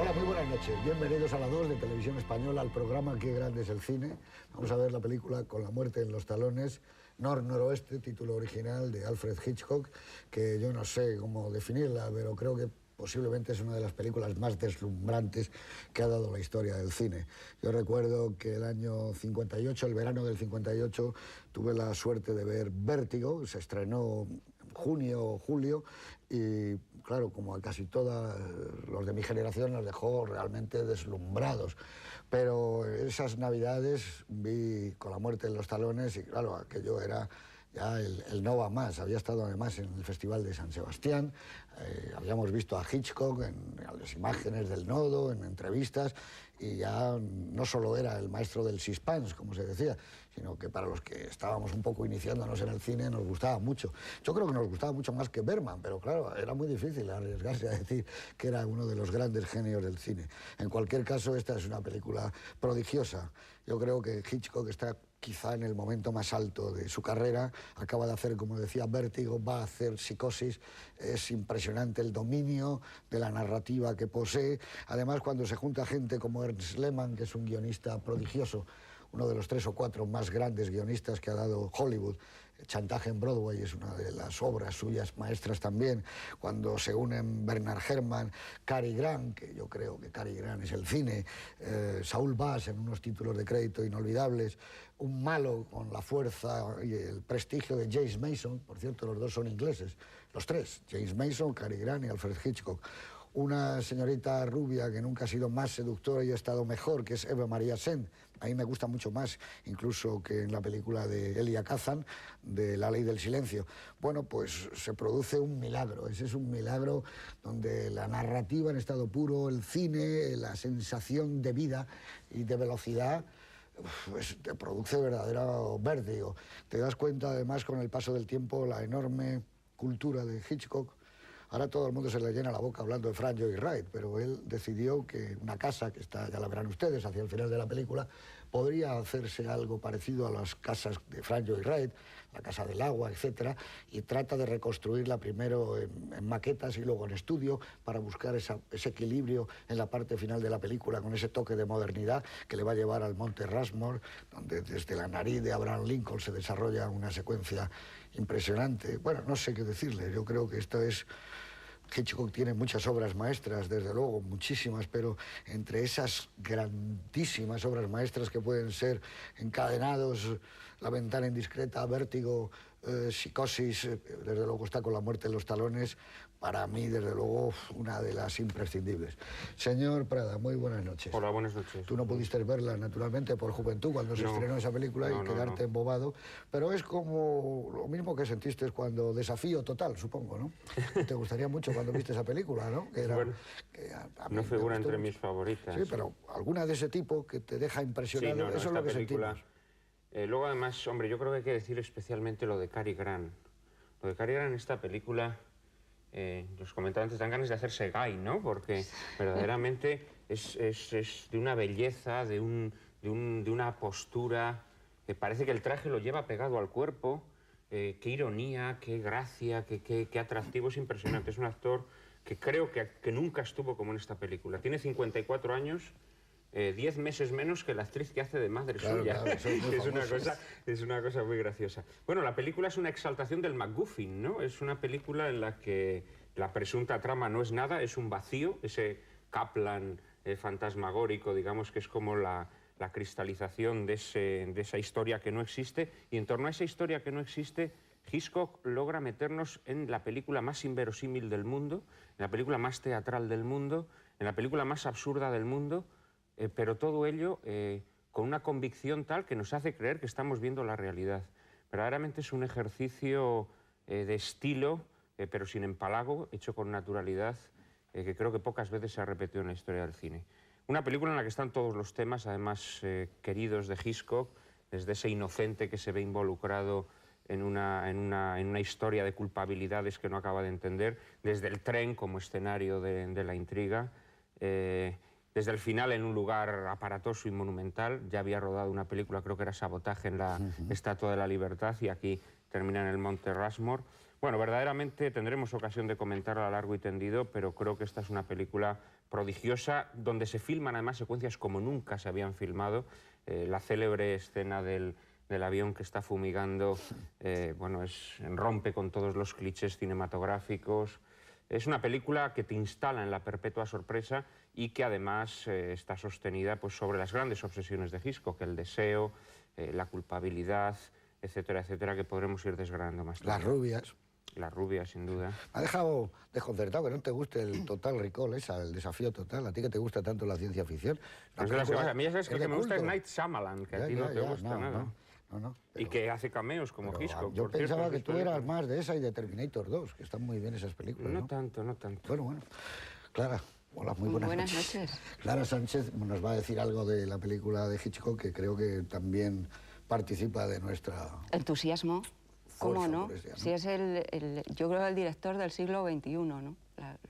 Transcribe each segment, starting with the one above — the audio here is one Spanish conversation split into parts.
Hola, muy buenas noches. Bienvenidos a la 2 de Televisión Española, al programa Qué grande es el cine. Vamos a ver la película Con la muerte en los talones, Nor-Noroeste, título original de Alfred Hitchcock, que yo no sé cómo definirla, pero creo que posiblemente es una de las películas más deslumbrantes que ha dado la historia del cine. Yo recuerdo que el año 58, el verano del 58, tuve la suerte de ver Vértigo, se estrenó en junio o julio, y claro, como a casi todos los de mi generación nos dejó realmente deslumbrados. Pero esas navidades vi Con la muerte en los talones y claro, aquello era ya el no va más. Había estado además en el Festival de San Sebastián, habíamos visto a Hitchcock en las imágenes del Nodo, en entrevistas, y ya no solo era el maestro del suspense, como se decía, sino que para los que estábamos un poco iniciándonos en el cine nos gustaba mucho. Yo creo que nos gustaba mucho más que Bergman, pero claro, era muy difícil arriesgarse a decir que era uno de los grandes genios del cine. En cualquier caso, esta es una película prodigiosa. Yo creo que Hitchcock está quizá en el momento más alto de su carrera. Acaba de hacer, como decía, Vértigo, va a hacer Psicosis. Es impresionante el dominio de la narrativa que posee. Además, cuando se junta gente como Ernst Lehmann, que es un guionista prodigioso, uno de los 3 o 4 más grandes guionistas que ha dado Hollywood. Chantaje en Broadway es una de las obras suyas maestras también. Cuando se unen Bernard Herrmann, Cary Grant, que yo creo que Cary Grant es el cine, Saul Bass en unos títulos de crédito inolvidables, un malo con la fuerza y el prestigio de James Mason. Por cierto, los dos son ingleses, los tres, James Mason, Cary Grant y Alfred Hitchcock. Una señorita rubia que nunca ha sido más seductora y ha estado mejor, que es Eva Maria Saint. A mí me gusta mucho más, incluso que en la película de Elia Kazan, de La ley del silencio. Bueno, pues se produce un milagro. Ese es un milagro donde la narrativa en estado puro, el cine, la sensación de vida y de velocidad, pues te produce verdadero vértigo. Te das cuenta, además, con el paso del tiempo, la enorme cultura de Hitchcock. Ahora todo el mundo se le llena la boca hablando de Frank Lloyd Wright, pero él decidió que una casa, que está, ya la verán ustedes, hacia el final de la película, podría hacerse algo parecido a las casas de Frank Lloyd Wright, la Casa del Agua, etcétera, y trata de reconstruirla primero en maquetas y luego en estudio para buscar ese equilibrio en la parte final de la película, con ese toque de modernidad que le va a llevar al Monte Rushmore, donde desde la nariz de Abraham Lincoln se desarrolla una secuencia impresionante. Bueno, no sé qué decirle, yo creo que esto es... Hitchcock tiene muchas obras maestras, desde luego, muchísimas, pero entre esas grandísimas obras maestras que pueden ser Encadenados, La ventana indiscreta, Vértigo, Psicosis, desde luego está Con la muerte en los talones, para mí, desde luego, una de las imprescindibles. Señor Prada, muy buenas noches. Hola, buenas noches. Tú no pudiste verla, naturalmente, por juventud, cuando se estrenó esa película y quedarte embobado, pero es como lo mismo que sentiste cuando Desafío Total, supongo, ¿no? Te gustaría mucho cuando viste esa película, ¿no? Que era, bueno, que a no figura entre mucho. mis favoritas. Sí, pero alguna de ese tipo que te deja impresionado, Sí, no, eso es lo que película, sentimos. luego, además, hombre, yo creo que hay que decir especialmente lo de Cary Grant. Lo de Cary Grant en esta película, os comentaba antes, dan ganas de hacerse gay, ¿no? Porque verdaderamente es de una belleza, de una postura, que parece que el traje lo lleva pegado al cuerpo. Qué ironía, qué gracia, qué atractivo, es impresionante. Es un actor que creo que nunca estuvo como en esta película. Tiene 54 años, 10 meses menos que la actriz que hace de madre suya. Claro, es una cosa muy graciosa. Bueno, la película es una exaltación del MacGuffin, ¿no? Es una película en la que la presunta trama no es nada, es un vacío, ese Kaplan fantasmagórico, digamos, que es como la cristalización de esa historia que no existe, y en torno a esa historia que no existe, Hitchcock logra meternos en la película más inverosímil del mundo, en la película más teatral del mundo, en la película más absurda del mundo, pero todo ello con una convicción tal que nos hace creer que estamos viendo la realidad. Verdaderamente es un ejercicio de estilo, pero sin empalago, hecho con naturalidad, que creo que pocas veces se ha repetido en la historia del cine. Una película en la que están todos los temas, además queridos de Hitchcock, desde ese inocente que se ve involucrado en una historia de culpabilidades que no acaba de entender, desde el tren como escenario de la intriga, desde el final en un lugar aparatoso y monumental. Ya había rodado una película, creo que era Sabotaje, en la Estatua de la Libertad, y aquí termina en el Monte Rushmore. Bueno, verdaderamente tendremos ocasión de comentarla a largo y tendido, pero creo que esta es una película prodigiosa, donde se filman además secuencias como nunca se habían filmado. La célebre escena del avión que está fumigando, bueno, rompe con todos los clichés cinematográficos. Es una película que te instala en la perpetua sorpresa y que además está sostenida pues, sobre las grandes obsesiones de Hitchcock, el deseo, la culpabilidad, etcétera, etcétera, que podremos ir desgranando más tarde. Las rubias. Las rubias, sin duda. Me ha dejado desconcertado que no te guste el Total Recall, el desafío total. A ti que te gusta tanto la ciencia ficción. A mí ya sabes que el que me gusta es Night Shyamalan, que a ti no te gusta nada. No, y que hace cameos como Hitchcock. Yo pensaba que tú eras más de esa y de Terminator 2, que están muy bien esas películas. No tanto, no tanto. Bueno. Clara, hola, muy buenas noches. Clara Sánchez nos va a decir algo de la película de Hitchcock, que creo que también participa de nuestra... Entusiasmo. ¿Cómo no? ¿no? Si es yo creo el director del siglo XXI, ¿no?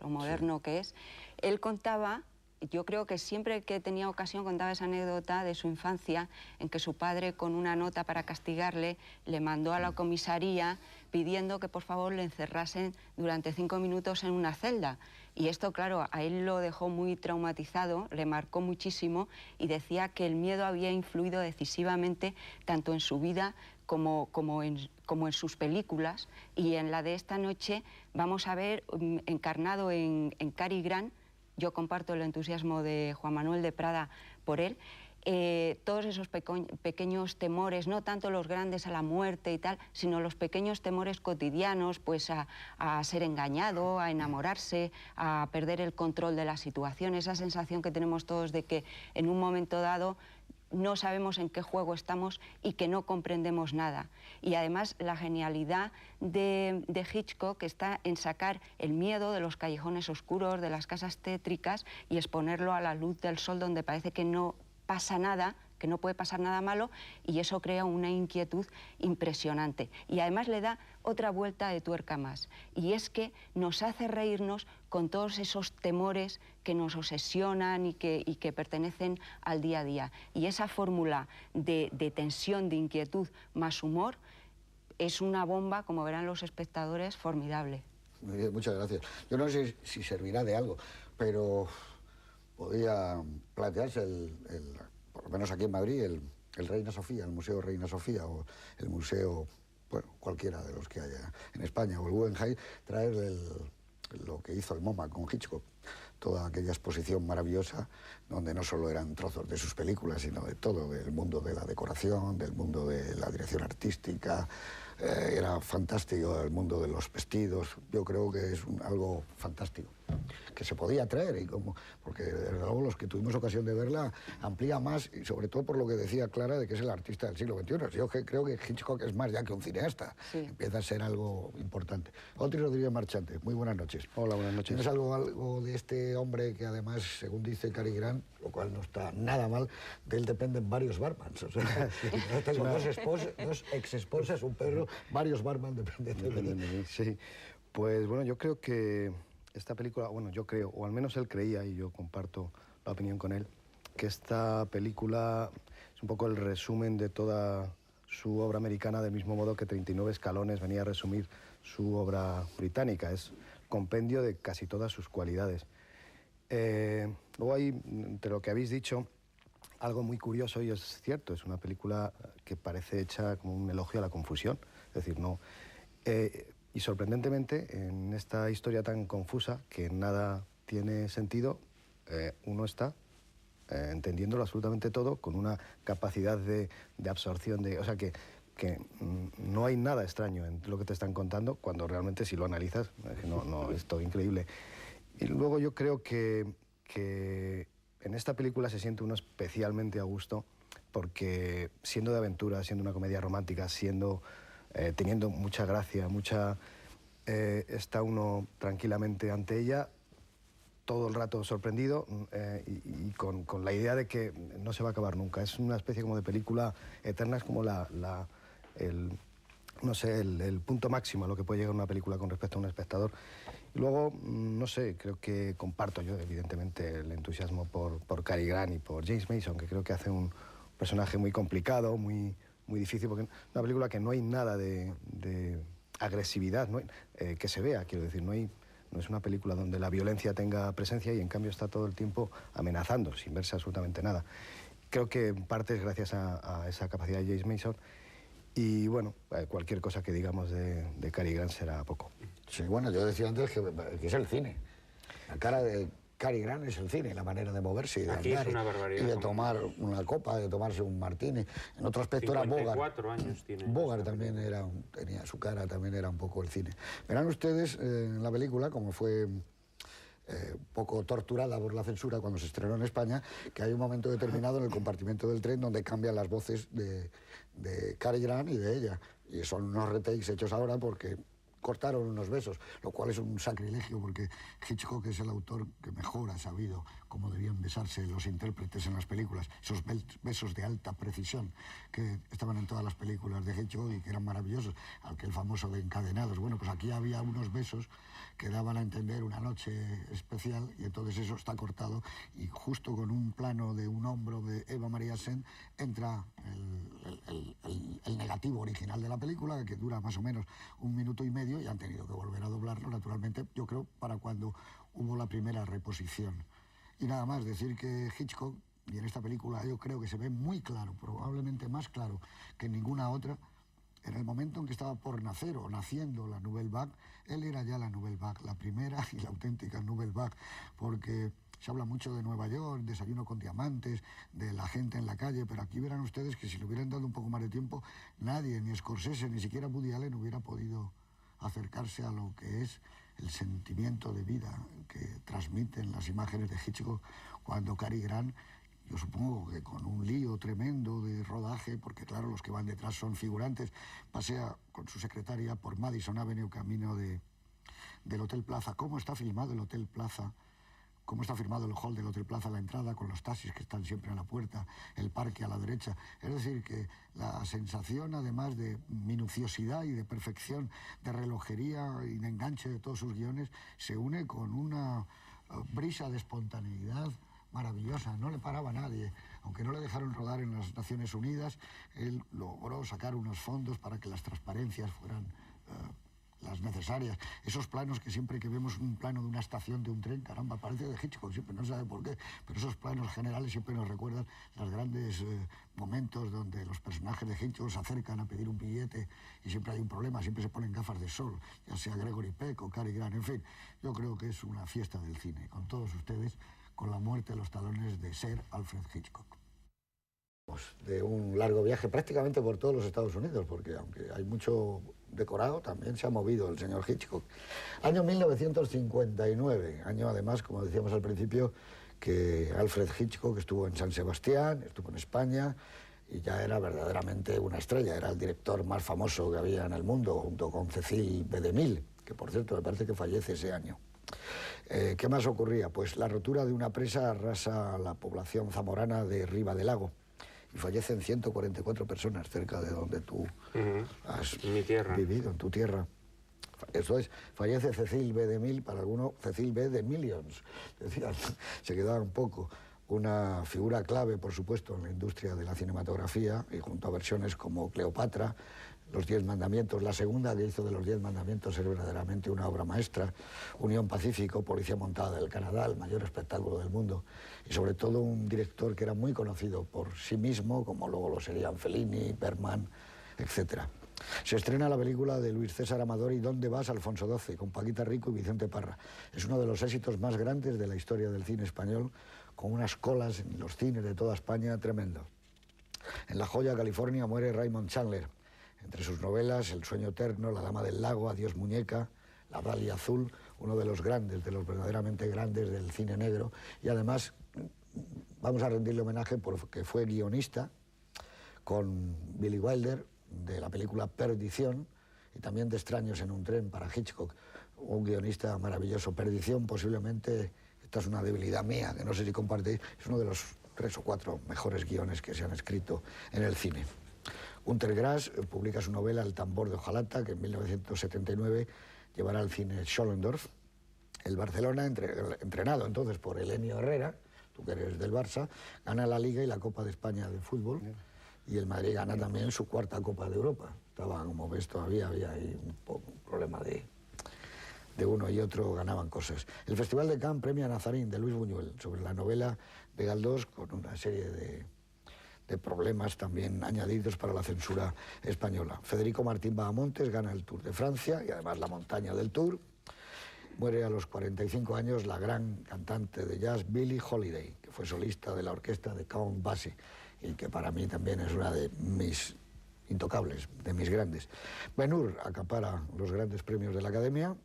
Lo moderno que es. Él contaba, yo creo que siempre que tenía ocasión contaba esa anécdota de su infancia en que su padre, con una nota para castigarle, le mandó a la comisaría pidiendo que por favor le encerrasen durante 5 minutos en una celda. Y esto, claro, a él lo dejó muy traumatizado, le marcó muchísimo y decía que el miedo había influido decisivamente tanto en su vida como en sus películas. Y en la de esta noche vamos a ver encarnado en Cary Grant, yo comparto el entusiasmo de Juan Manuel de Prada por él, todos esos pequeños temores, no tanto los grandes a la muerte y tal, sino los pequeños temores cotidianos, pues a ser engañado, a enamorarse, a perder el control de la situación, esa sensación que tenemos todos de que en un momento dado no sabemos en qué juego estamos y que no comprendemos nada. Y además la genialidad de Hitchcock está en sacar el miedo de los callejones oscuros, de las casas tétricas y exponerlo a la luz del sol donde parece que no pasa nada, que no puede pasar nada malo, y eso crea una inquietud impresionante. Y además le da otra vuelta de tuerca más, y es que nos hace reírnos con todos esos temores que nos obsesionan y que pertenecen al día a día. Y esa fórmula de tensión, de inquietud más humor, es una bomba, como verán los espectadores, formidable. Muy bien, muchas gracias. Yo no sé si servirá de algo, pero podría plantearse por lo menos aquí en Madrid, el Reina Sofía, el Museo Reina Sofía o el museo, bueno, cualquiera de los que haya en España, o el Guggenheim, traer lo que hizo el MoMA con Hitchcock, toda aquella exposición maravillosa donde no solo eran trozos de sus películas, sino de todo, del mundo de la decoración, del mundo de la dirección artística. Era fantástico el mundo de los vestidos. Yo creo que es algo fantástico que se podía traer, porque luego los que tuvimos ocasión de verla amplía más, y sobre todo por lo que decía Clara de que es el artista del siglo XXI. Yo creo que Hitchcock es más ya que un cineasta, sí. Empieza a ser algo importante. Otri Rodríguez Marchante, muy buenas noches. Hola, buenas noches. ¿Tienes algo de este hombre que además, según dice Cary Grant, lo cual no está nada mal, de él dependen varios barmans? O sea, sí. Tengo dos ex-esposas, un perro, varios barman dependen de mí. Sí, pues bueno, yo creo que esta película, bueno, yo creo, o al menos él creía, y yo comparto la opinión con él, que esta película es un poco el resumen de toda su obra americana, del mismo modo que 39 escalones venía a resumir su obra británica. Es compendio de casi todas sus cualidades. Luego hay, entre lo que habéis dicho, algo muy curioso, y es cierto, es una película que parece hecha como un elogio a la confusión. Es decir, no... y sorprendentemente, en esta historia tan confusa, que nada tiene sentido, uno está entendiéndolo absolutamente todo, con una capacidad de absorción, o sea, que no hay nada extraño en lo que te están contando, cuando realmente, si lo analizas, es todo increíble. Y luego yo creo que en esta película se siente uno especialmente a gusto, porque siendo de aventura, siendo una comedia romántica, teniendo mucha gracia, está uno tranquilamente ante ella, todo el rato sorprendido y con la idea de que no se va a acabar nunca. Es una especie como de película eterna, es como el punto máximo a lo que puede llegar una película con respecto a un espectador. Y luego, no sé, creo que comparto yo, evidentemente, el entusiasmo por Cary Grant y por James Mason, que creo que hace un personaje muy complicado, muy difícil, porque es una película que no hay nada de agresividad, ¿no? Que se vea, quiero decir, no es una película donde la violencia tenga presencia y en cambio está todo el tiempo amenazando, sin verse absolutamente nada. Creo que en parte es gracias a esa capacidad de James Mason y bueno, cualquier cosa que digamos de Cary Grant será poco. Sí, bueno, yo decía antes que es el cine. La cara de Cary Grant es el cine, la manera de moverse y de Aquí andar es una barbaridad, y de tomar una copa, de tomarse un martini. En otro aspecto era Bogart. 54 años tiene. Bogart también tenía su cara, también era un poco el cine. Verán ustedes en la película, como fue un poco torturada por la censura cuando se estrenó en España, que hay un momento determinado en el compartimento del tren donde cambian las voces de Cary Grant y de ella. Y son unos retakes hechos ahora porque cortaron unos besos, lo cual es un sacrilegio porque Hitchcock es el autor que mejor ha sabido cómo debían besarse los intérpretes en las películas, esos besos de alta precisión que estaban en todas las películas de Hitchcock y que eran maravillosos, aquel famoso de Encadenados. Bueno, pues aquí había unos besos que daban a entender una noche especial y entonces eso está cortado y justo con un plano de un hombro de Eva María Sen entra el negativo original de la película, que dura más o menos 1 minuto y medio y han tenido que volver a doblarlo, naturalmente, yo creo, para cuando hubo la primera reposición. Y nada más, decir que Hitchcock, y en esta película yo creo que se ve muy claro, probablemente más claro que en ninguna otra, en el momento en que estaba por nacer o naciendo la Nouvelle Vague, él era ya la Nouvelle Vague, la primera y la auténtica Nouvelle Vague, porque se habla mucho de Nueva York, desayuno con diamantes, de la gente en la calle, pero aquí verán ustedes que si le hubieran dado un poco más de tiempo, nadie, ni Scorsese, ni siquiera Woody Allen hubiera podido acercarse a lo que es el sentimiento de vida que transmiten las imágenes de Hitchcock cuando Cary Grant, yo supongo que con un lío tremendo de rodaje, porque claro, los que van detrás son figurantes, pasea con su secretaria por Madison Avenue, camino del Hotel Plaza. ¿Cómo está filmado el Hotel Plaza? ¿Cómo está firmado el hall del Hotel Plaza, la entrada con los taxis que están siempre a la puerta, el parque a la derecha? Es decir, que la sensación, además de minuciosidad y de perfección, de relojería y de enganche de todos sus guiones, se une con una brisa de espontaneidad maravillosa. No le paraba a nadie. Aunque no le dejaron rodar en las Naciones Unidas, él logró sacar unos fondos para que las transparencias fueran las necesarias. Esos planos que siempre que vemos un plano de una estación de un tren, caramba, parece de Hitchcock, siempre no se sabe por qué, pero esos planos generales siempre nos recuerdan los grandes momentos donde los personajes de Hitchcock se acercan a pedir un billete y siempre hay un problema, siempre se ponen gafas de sol, ya sea Gregory Peck o Cary Grant, en fin. Yo creo que es una fiesta del cine, con todos ustedes, con La muerte en los talones de Sir Alfred Hitchcock. De un largo viaje prácticamente por todos los Estados Unidos, porque aunque hay mucho decorado, también se ha movido el señor Hitchcock. Año 1959, año además, como decíamos al principio, que Alfred Hitchcock estuvo en San Sebastián, estuvo en España y ya era verdaderamente una estrella, era el director más famoso que había en el mundo, junto con Cecil B. DeMille, que por cierto me parece que fallece ese año. ¿Qué más ocurría? Pues la rotura de una presa arrasa la población zamorana de Riva del Lago y fallecen 144 personas cerca de donde tú has vivido, en tu tierra. Eso es, fallece Cecil B. DeMille, para algunos Cecil B. DeMillions, decían, se quedaba un poco. Una figura clave, por supuesto, en la industria de la cinematografía, y junto a versiones como Cleopatra, Los 10 Mandamientos, la segunda que hizo de Los 10 Mandamientos es verdaderamente una obra maestra, Unión Pacífico, Policía Montada del Canadá, el mayor espectáculo del mundo, y sobre todo un director que era muy conocido por sí mismo, como luego lo serían Fellini, Bergman, etc. Se estrena la película de Luis César Amador, ¿Y dónde vas, Alfonso XII?, con Paquita Rico y Vicente Parra. Es uno de los éxitos más grandes de la historia del cine español, con unas colas en los cines de toda España tremendo. En La Joya, California, muere Raymond Chandler. Entre sus novelas, El sueño eterno, La dama del lago, Adiós muñeca, La Dalia azul, uno de los grandes, de los verdaderamente grandes del cine negro. Y además vamos a rendirle homenaje porque fue guionista con Billy Wilder de la película Perdición y también de Extraños en un tren para Hitchcock. Un guionista maravilloso. Perdición, posiblemente, esta es una debilidad mía, que no sé si compartéis, es uno de los 3 o 4 mejores guiones que se han escrito en el cine. Günter Grass publica su novela El tambor de hojalata, que en 1979 llevará al cine Schollendorf. El Barcelona, entrenado entonces por Elenio Herrera, tú que eres del Barça, gana la Liga y la Copa de España de fútbol, y el Madrid gana también su 4ª Copa de Europa. Estaba, como ves, todavía había ahí un problema de uno y otro ganaban cosas. El Festival de Cannes premia Nazarín, de Luis Buñuel, sobre la novela de Galdós, con una serie de problemas también añadidos para la censura española. Federico Martín Bahamontes gana el Tour de Francia y además la montaña del Tour. Muere a los 45 años la gran cantante de jazz Billie Holiday, que fue solista de la orquesta de Count Basie y que para mí también es una de mis intocables, de mis grandes. Ben-Hur acapara los grandes premios de la Academia.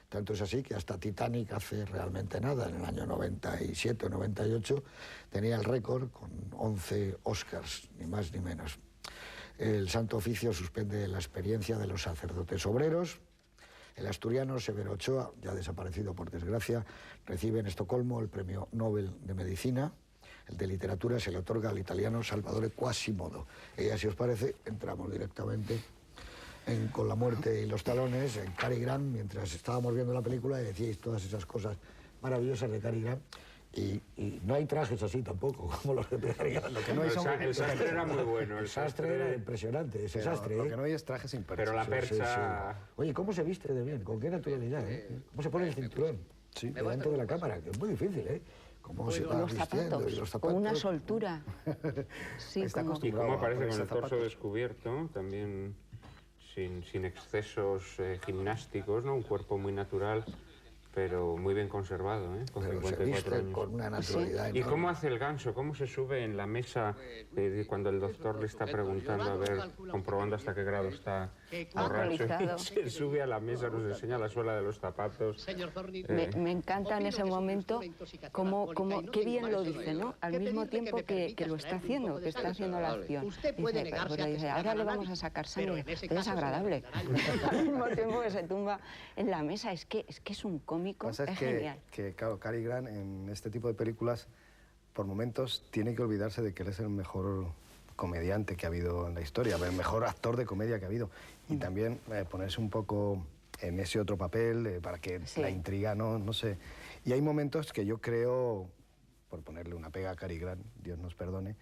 Tanto es así que hasta Titanic hace realmente nada, en el año 97 o 98, tenía el récord con 11 Oscars, ni más ni menos. El Santo Oficio suspende la experiencia de los sacerdotes obreros. El asturiano Severo Ochoa, ya desaparecido por desgracia, recibe en Estocolmo el Premio Nobel de Medicina. El de Literatura se le otorga al italiano Salvatore Quasimodo. Y así os parece, entramos directamente Con la muerte y los talones, en Cary Grant, mientras estábamos viendo la película, y decíais todas esas cosas maravillosas de Cary Grant. Y no hay trajes así tampoco, como los de Cary Grant. Lo que no hay el sastre era muy bueno. El sastre era impresionante, ese sastre. Lo que no hay es trajes sin perchas. Pero la percha... Sí. Oye, ¿cómo se viste de bien? ¿Con qué naturalidad? ¿Cómo se pone el cinturón? Sí. Delante de la cámara, que es muy difícil, ¿eh? Cómo se va vistiendo y los zapatos. Con una soltura. Sí, y cómo aparece con el torso descubierto, también sin excesos gimnásticos, ¿no? Un cuerpo muy natural, pero muy bien conservado, ¿eh? Con 54 años. Con una naturalidad ¿Y cómo hace el ganso? ¿Cómo se sube en la mesa cuando el doctor le está preguntando, a ver, comprobando hasta qué grado está borracho? Se sube a la mesa, nos enseña la suela de los zapatos. Me encanta en ese momento qué bien lo dice, ¿no? Al mismo tiempo que lo está haciendo, que está haciendo la acción. Dice, ahora le vamos a sacar sangre. Es desagradable. Al mismo tiempo que se tumba en la mesa. Es que es un cómico. Pasa es genial. Que, claro, Cary Grant en este tipo de películas, por momentos, tiene que olvidarse de que él es el mejor comediante que ha habido en la historia, el mejor actor de comedia que ha habido. Y también ponerse un poco en ese otro papel para que la intriga no sé. Y hay momentos que yo creo, por ponerle una pega a Cary Grant, Dios nos perdone,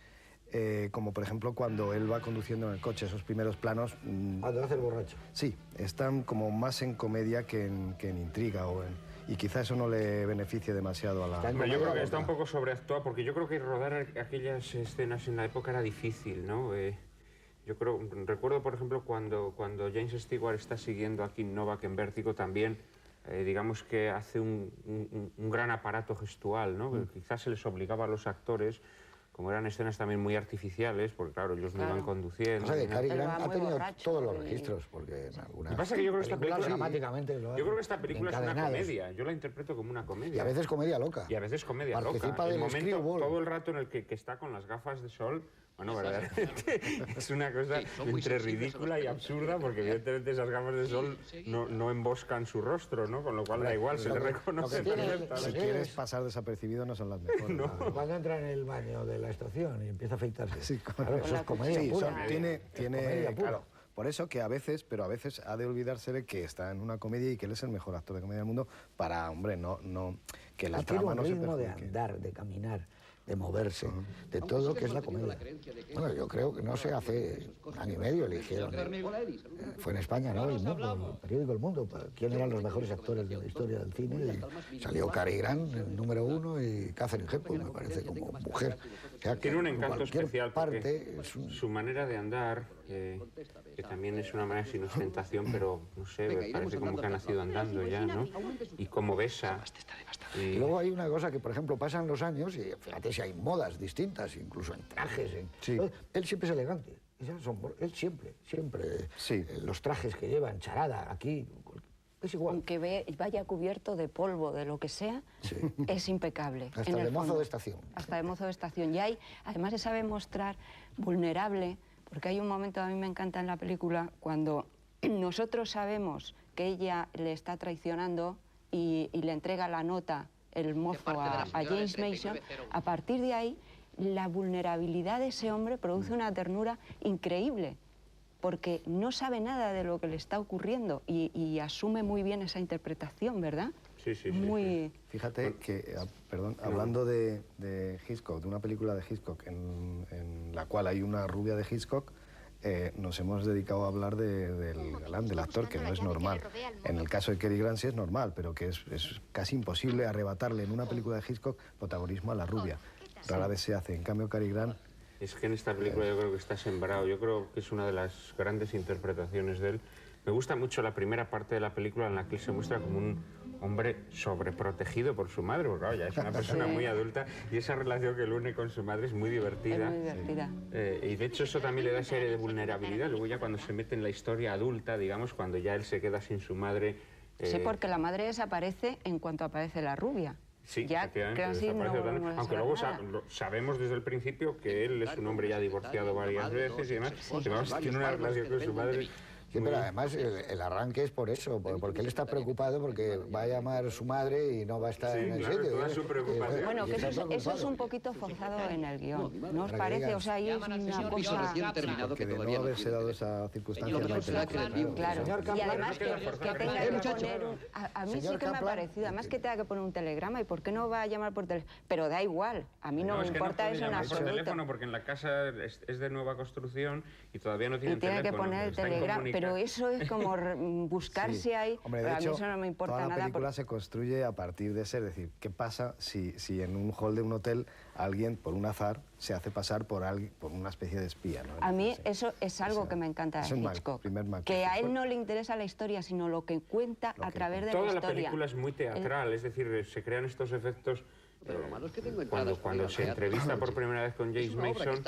como por ejemplo cuando él va conduciendo en el coche, esos primeros planos... Cuando hace el borracho. Sí, están como más en comedia que en intriga y quizá eso no le beneficie demasiado a la... Yo creo que está un poco sobreactuado, porque yo creo que rodar aquellas escenas en la época era difícil, ¿no? Recuerdo, por ejemplo, cuando James Stewart está siguiendo a Kim Novak en Vértigo también, digamos que hace un gran aparato gestual, ¿no? Que quizás se les obligaba a los actores, como eran escenas también muy artificiales, porque claro, ellos no iban conduciendo. O sea, que Cary Grant ha tenido todos los registros, porque en algunas... Lo que pasa es que yo creo que esta película... dramáticamente yo creo que esta película es una comedia, yo la interpreto como una comedia. Y a veces comedia loca. Y a veces comedia Participa loca. El del momento, screwball. todo el rato en el que está con las gafas de sol, bueno, verdaderamente es una cosa entre ridícula y absurda, porque evidentemente esas gafas de sol no emboscan su rostro, ¿no? Con lo cual da igual, se le reconoce perfectamente. Si quieres pasar desapercibido no son las mejores. No. Cuando entra en el baño de la estación y empieza a afeitarse. Sí, claro, eso es comedia pura. Tiene comedia pura. claro, por eso que a veces ha de olvidarse de que está en una comedia y que él es el mejor actor de comedia del mundo para, hombre, que la trama no se ritmo de perjudique. andar, de caminar, de moverse, de todo lo que es la comedia. Bueno, yo creo que no se hace un año y medio, eligieron. Fue en España, ¿no? El Mundo, el periódico El Mundo. ¿Quién eran los mejores actores de la historia del cine? Y salió Cary Grant, el número 1, y Katharine Hepburn, me parece, como mujer. O sea, tiene un encanto especial porque es su manera de andar, que también es una manera sin ostentación, pero no sé, me parece como que ha nacido andando ya, ¿no? Y cómo besa. Y luego hay una cosa que, por ejemplo, pasan los años y fíjate si hay modas distintas, incluso en trajes. Sí. Él siempre es elegante. Él siempre. Sí. Los trajes que lleva, en charada, aquí, es igual. Aunque vaya cubierto de polvo, de lo que sea, es impecable. Hasta de mozo de estación. Hasta de mozo de estación. Y además se sabe mostrar vulnerable, porque hay un momento, a mí me encanta en la película, cuando nosotros sabemos que ella le está traicionando y le entrega la nota, el mozo, a James Mason. A partir de ahí, la vulnerabilidad de ese hombre produce una ternura increíble, porque no sabe nada de lo que le está ocurriendo y asume muy bien esa interpretación, ¿verdad? Sí. Muy... Fíjate que, hablando de Hitchcock, de una película de Hitchcock en la cual hay una rubia de Hitchcock, nos hemos dedicado a hablar del galán, del actor, que no es normal. En el caso de Cary Grant sí es normal, pero que es casi imposible arrebatarle en una película de Hitchcock protagonismo a la rubia. Rara vez se hace. En cambio, Cary Grant... Es que en esta película yo creo que está sembrado. Yo creo que es una de las grandes interpretaciones de él. Me gusta mucho la primera parte de la película en la que él se muestra como un hombre sobreprotegido por su madre, porque claro, ya es una persona muy adulta y esa relación que él une con su madre es muy divertida. Es muy divertida. Y de hecho eso también le da ese aire de vulnerabilidad. Luego ya cuando se mete en la historia adulta, digamos, cuando ya él se queda sin su madre... Sí, porque la madre desaparece en cuanto aparece la rubia. Sí, ya efectivamente, casi aunque luego sabemos desde el principio que él es un hombre ya divorciado varias veces y demás, tiene una relación con su madre. Sí, pero además el arranque es por eso, porque él está preocupado porque va a llamar su madre y no va a estar en el sitio. Toda su preocupación. Bueno, que eso es un poquito forzado en el guión, ¿no os parece? O sea, ahí es una cosa... Que de no haberse dado esa circunstancia no hay película. Claro, y además que tenga que poner... A mí sí que me ha parecido, además que tenga que poner un telegrama, ¿y por qué no va a llamar por teléfono? Pero da igual, a mí no me importa eso en absoluto. Por teléfono porque en la casa es de nueva construcción y todavía no tienen teléfono. Y tiene que poner el telegrama, pero eso es como buscarse ahí. Hombre, de hecho, a mí eso no me importa nada. La película se construye a partir de ser, es decir, ¿qué pasa si en un hall de un hotel alguien, por un azar, se hace pasar por una especie de espía, ¿no? A mí eso es algo que me encanta de Hitchcock, que a él no le interesa la historia, sino lo que cuenta a través de la historia. Toda la película es muy teatral, es decir, se crean estos efectos. Cuando se entrevista por primera vez con James Mason,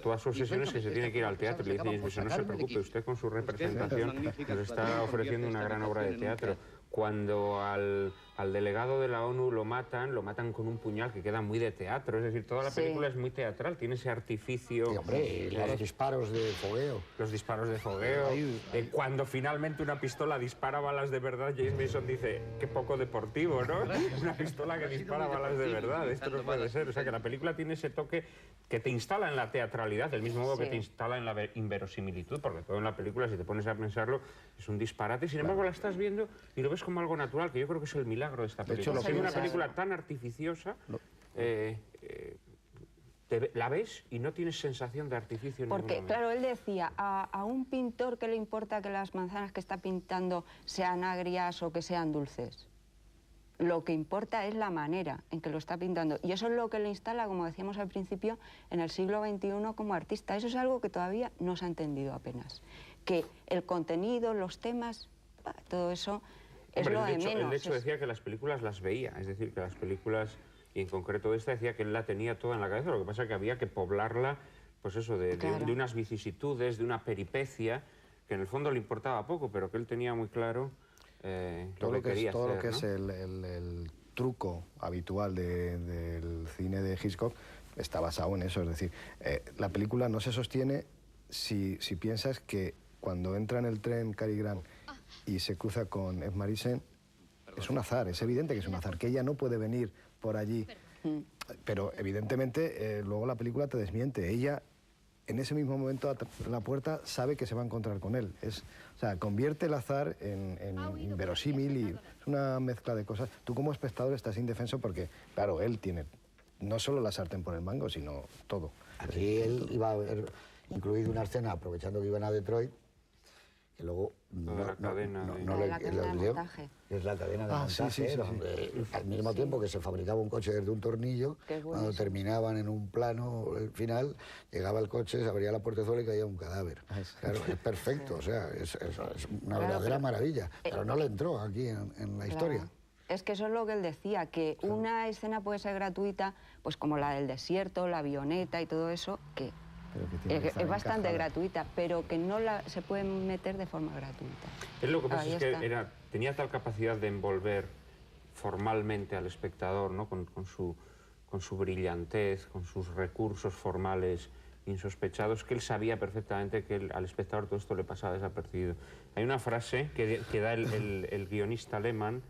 todas sus sesiones que se tiene que ir al teatro. Le dice James Mason, no se preocupe, usted con su representación nos está ofreciendo una gran obra de teatro. Cuando al delegado de la ONU lo matan con un puñal que queda muy de teatro. Es decir, toda la película es muy teatral, tiene ese artificio. Sí, hombre, los disparos de fogueo. Los disparos de fogueo. Cuando finalmente una pistola dispara balas de verdad, James Mason dice, qué poco deportivo, ¿no? Una pistola que dispara balas de verdad, esto no puede ser. O sea, que la película tiene ese toque que te instala en la teatralidad, del mismo modo que te instala en la inverosimilitud, porque todo en la película, si te pones a pensarlo, es un disparate. Sin embargo, la estás viendo y lo ves como algo natural, que yo creo que es el milagro de esta película. Siendo una película tan artificiosa, la ves y no tienes sensación de artificio en ningún momento. Porque, claro, él decía, a un pintor, ¿qué le importa que las manzanas que está pintando sean agrias o que sean dulces? Lo que importa es la manera en que lo está pintando. Y eso es lo que le instala, como decíamos al principio, en el siglo XXI como artista. Eso es algo que todavía no se ha entendido apenas. Que el contenido, los temas, todo eso es lo de menos. Él de hecho decía que las películas las veía. Es decir, que las películas, y en concreto esta, decía que él la tenía toda en la cabeza. Lo que pasa es que había que poblarla, pues eso, de unas vicisitudes, de una peripecia, que en el fondo le importaba poco, pero que él tenía muy claro... todo lo que es el truco habitual del cine de Hitchcock está basado en eso, es decir, la película no se sostiene si piensas que cuando entra en el tren Cary Grant y se cruza con Eve Marisen, es un azar, es evidente que es un azar, que ella no puede venir por allí, pero evidentemente luego la película te desmiente, ella en ese mismo momento la puerta sabe que se va a encontrar con él. O sea, convierte el azar en inverosímil y es una mezcla de cosas. Tú como espectador estás indefenso porque, claro, él tiene no solo la sartén por el mango, sino todo. Aquí él iba a haber incluido una escena, aprovechando que iban a Detroit, que luego la cadena de montaje. Es la cadena de montaje, donde al mismo tiempo que se fabricaba un coche desde un tornillo, cuando terminaban en un plano final, llegaba el coche, se abría la puertezuela y caía un cadáver. Claro, es perfecto, o sea, es una verdadera maravilla, pero no le entró aquí en la historia. Es que eso es lo que él decía, que una escena puede ser gratuita, pues como la del desierto, la avioneta y todo eso, que es bastante gratuita, pero que no se puede meter de forma gratuita. Lo que pasa es que tenía tal capacidad de envolver formalmente al espectador, ¿no? con su brillantez, con sus recursos formales insospechados, que él sabía perfectamente que al espectador todo esto le pasaba desapercibido. Hay una frase que da el guionista Lehmann,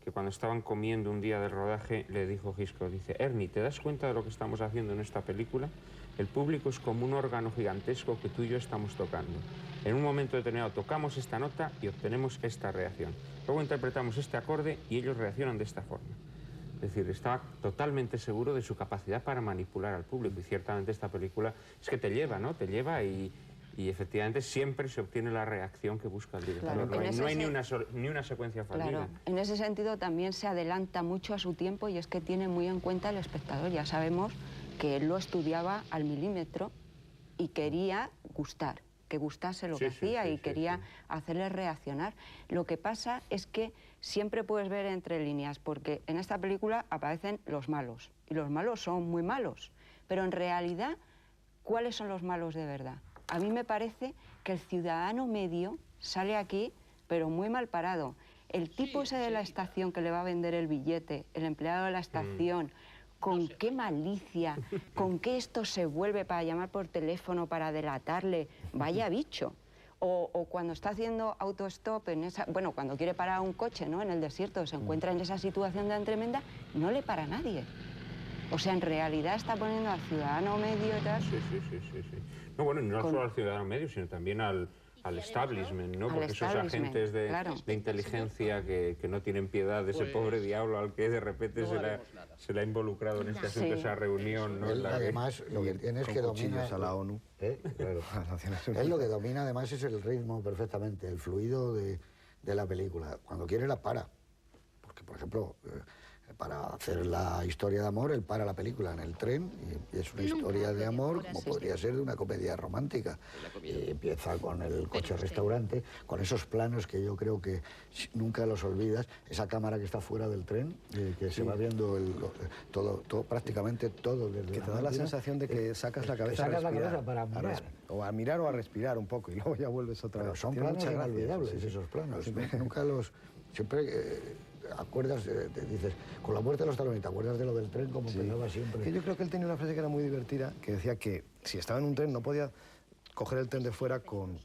que cuando estaban comiendo un día del rodaje le dijo Hitchcock, dice, Ernie, ¿te das cuenta de lo que estamos haciendo en esta película? El público es como un órgano gigantesco que tú y yo estamos tocando. En un momento determinado tocamos esta nota y obtenemos esta reacción. Luego interpretamos este acorde y ellos reaccionan de esta forma. Es decir, estaba totalmente seguro de su capacidad para manipular al público y ciertamente esta película es que te lleva, ¿no? Te lleva y y efectivamente siempre se obtiene la reacción que busca el director. Claro, No hay ni una secuencia fallida. Claro, en ese sentido también se adelanta mucho a su tiempo y es que tiene muy en cuenta el espectador. Ya sabemos que él lo estudiaba al milímetro y quería gustar, que gustase lo que hacía y quería hacerle reaccionar. Lo que pasa es que siempre puedes ver entre líneas, porque en esta película aparecen los malos, y los malos son muy malos, pero en realidad, ¿cuáles son los malos de verdad? A mí me parece que el ciudadano medio sale aquí, pero muy mal parado. El tipo ese de la estación que le va a vender el billete, el empleado de la estación, con qué malicia, con qué esto se vuelve para llamar por teléfono, para delatarle, vaya bicho. O cuando está haciendo autostop en esa, bueno, cuando quiere parar un coche, ¿no?, en el desierto, se encuentra en esa situación tan tremenda, no le para nadie. O sea, en realidad está poniendo al ciudadano medio y tal. Sí. No, bueno, no solo al ciudadano medio, sino también al establishment, ¿no? Porque esos agentes de inteligencia que no tienen piedad de ese pobre diablo al que de repente se le ha involucrado en este asunto, esa reunión, ¿no? Además, lo que tiene es que domina... a la ONU. Claro. Él lo que domina además es el ritmo perfectamente, el fluido de la película. Cuando quiere la para. Porque, por ejemplo, para hacer la historia de amor, él para la película en el tren y es una historia de amor como podría ser de una comedia romántica. Y empieza con el coche-restaurante, con esos planos que yo creo que nunca los olvidas, esa cámara que está fuera del tren, que se va viendo prácticamente todo desde que te da la sensación de que sacas la cabeza para mirar. O a mirar o a respirar un poco y luego ya vuelves otra vez. Pero son planos inolvidables esos planos. Nunca los... Siempre... acuerdas, dices, con la muerte de los talones, ¿te acuerdas de lo del tren como pensaba siempre? Que yo creo que él tenía una frase que era muy divertida, que decía que si estaba en un tren no podía coger el tren de fuera con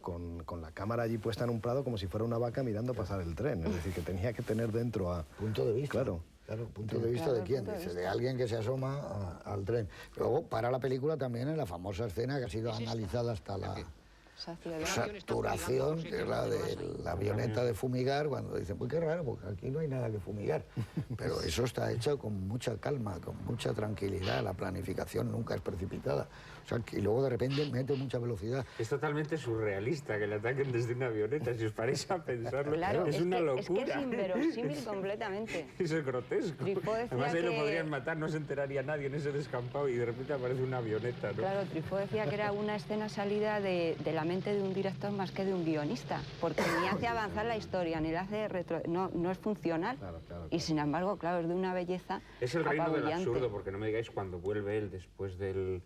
la cámara allí puesta en un prado como si fuera una vaca mirando pasar el tren. Es decir, que tenía que tener dentro a... Punto de vista. Claro. Claro, punto de vista de quién, dice, de alguien que se asoma al tren. Luego, para la película también en la famosa escena que ha sido analizada hasta la... saturación, que es la de la avioneta de fumigar, cuando dicen, pues qué raro, porque aquí no hay nada que fumigar. Pero eso está hecho con mucha calma, con mucha tranquilidad, la planificación nunca es precipitada. O sea, que luego de repente mete mucha velocidad. Es totalmente surrealista que le ataquen desde una avioneta, si os paráis a pensarlo. Claro, es una locura. Es que es inverosímil completamente. Eso es grotesco. Además, ahí lo podrían matar, no se enteraría nadie en ese descampado y de repente aparece una avioneta, ¿no? Claro, Truffaut decía que era una escena salida de la mente de un director más que de un guionista, porque ni hace avanzar la historia, ni la hace no es funcional. Claro. Y sin embargo, claro, es de una belleza Es el reino del apabullante. absurdo, porque no me digáis cuando vuelve él después del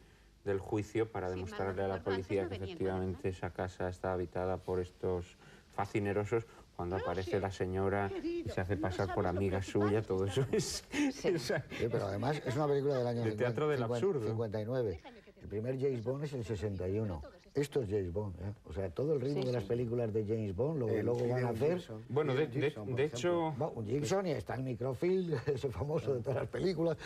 juicio para demostrarle a la policía que efectivamente esa casa está habitada por estos facinerosos, cuando aparece la señora y se hace pasar por amiga suya, todo eso es... Sí. Sí, pero además es una película del año El teatro del absurdo. 59. El primer James Bond es el 61. Esto es James Bond, ¿eh? O sea, todo el ritmo de las películas de James Bond, lo que luego van a hacer... Bueno, de hecho... Un Gibson y está el microfilm, ese famoso de todas las películas,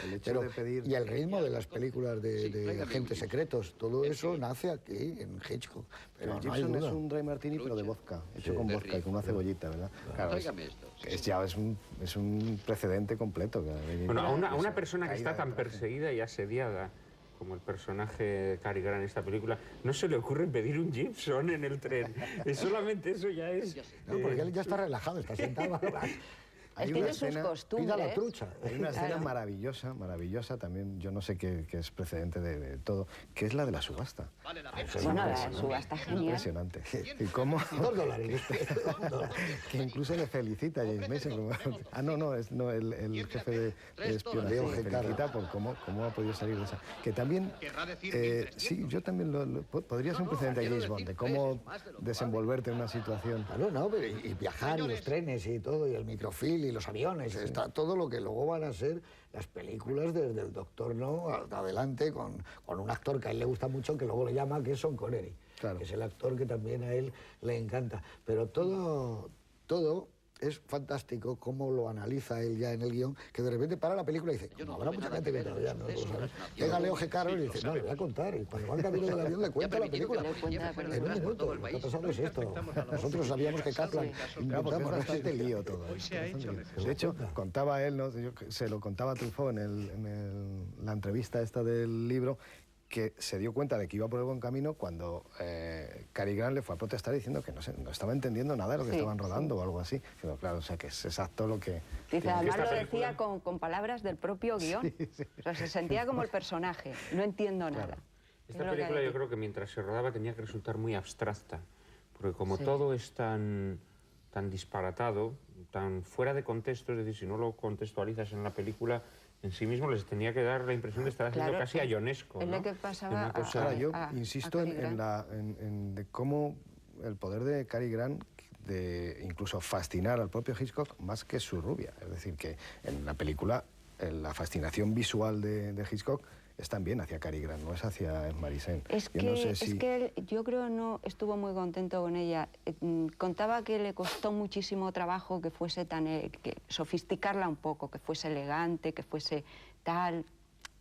y el ritmo de las películas de agentes secretos, todo eso nace aquí, en Hitchcock. Pero el Gibson es un dry martini, pero de vodka, hecho con vodka y con una cebollita, ¿verdad? Claro, es un precedente completo. Bueno, a una persona que está tan perseguida y asediada como el personaje de Cary Grant en esta película, no se le ocurre pedir un Gibson en el tren. Solamente eso ya es... No, porque él ya está relajado, está sentado. Tiene sus costumbres. Pida la trucha. Hay una escena maravillosa también, yo no sé qué es precedente de todo, que es la de la subasta. Bueno, la subasta genial. Impresionante. ¿Y cómo? $2. Que incluso le felicita a James Mason. El jefe de espionaje le felicita por cómo ha podido salir de esa. Que también, sí, yo también podría ser un precedente a James Bond, de cómo desenvolverte en una situación. Claro, no, pero y viajar, y los trenes y todo, y el microfilm, y los aviones, está todo lo que luego van a ser las películas desde el Doctor No hasta adelante, con un actor que a él le gusta mucho, que luego le llama, que es Sean Connery, que es el actor que también a él le encanta. Pero todo es fantástico cómo lo analiza él ya en el guión, que de repente para la película y dice, como habrá mucha gente que todavía no lo sabe. Llega Leo G. Carroll y dice, no, le voy a contar, y cuando va al camino del avión le cuenta la película. En un minuto, lo que ha pasado es esto. Nosotros sabíamos que Kaplan Porque es bastante lío todo. De hecho, contaba él, ¿no? Se lo contaba a Truffaut en la entrevista esta del libro, que se dio cuenta de que iba por el buen camino cuando Cary Grant le fue a protestar diciendo que no estaba entendiendo nada de lo que estaban rodando o algo así. Pero claro, o sea, que es exacto lo que... Dice, además lo decía con palabras del propio guión. O sea, se sentía como el personaje. No entiendo nada. Esta película yo creo que mientras se rodaba tenía que resultar muy abstracta, porque como todo es tan disparatado, tan fuera de contexto, es decir, si no lo contextualizas en la película, en sí mismo les tenía que dar la impresión de estar haciendo casi a Ionesco, ¿no? Es lo que pasaba Ahora, yo insisto en de cómo el poder de Cary Grant de incluso fascinar al propio Hitchcock más que su rubia. Es decir, que en la película la fascinación visual de Hitchcock es también hacia Cary Grant, no es hacia Merisén. Es que él, yo creo, no estuvo muy contento con ella. Contaba que le costó muchísimo trabajo que fuese tan... que sofisticarla un poco, que fuese elegante, que fuese tal...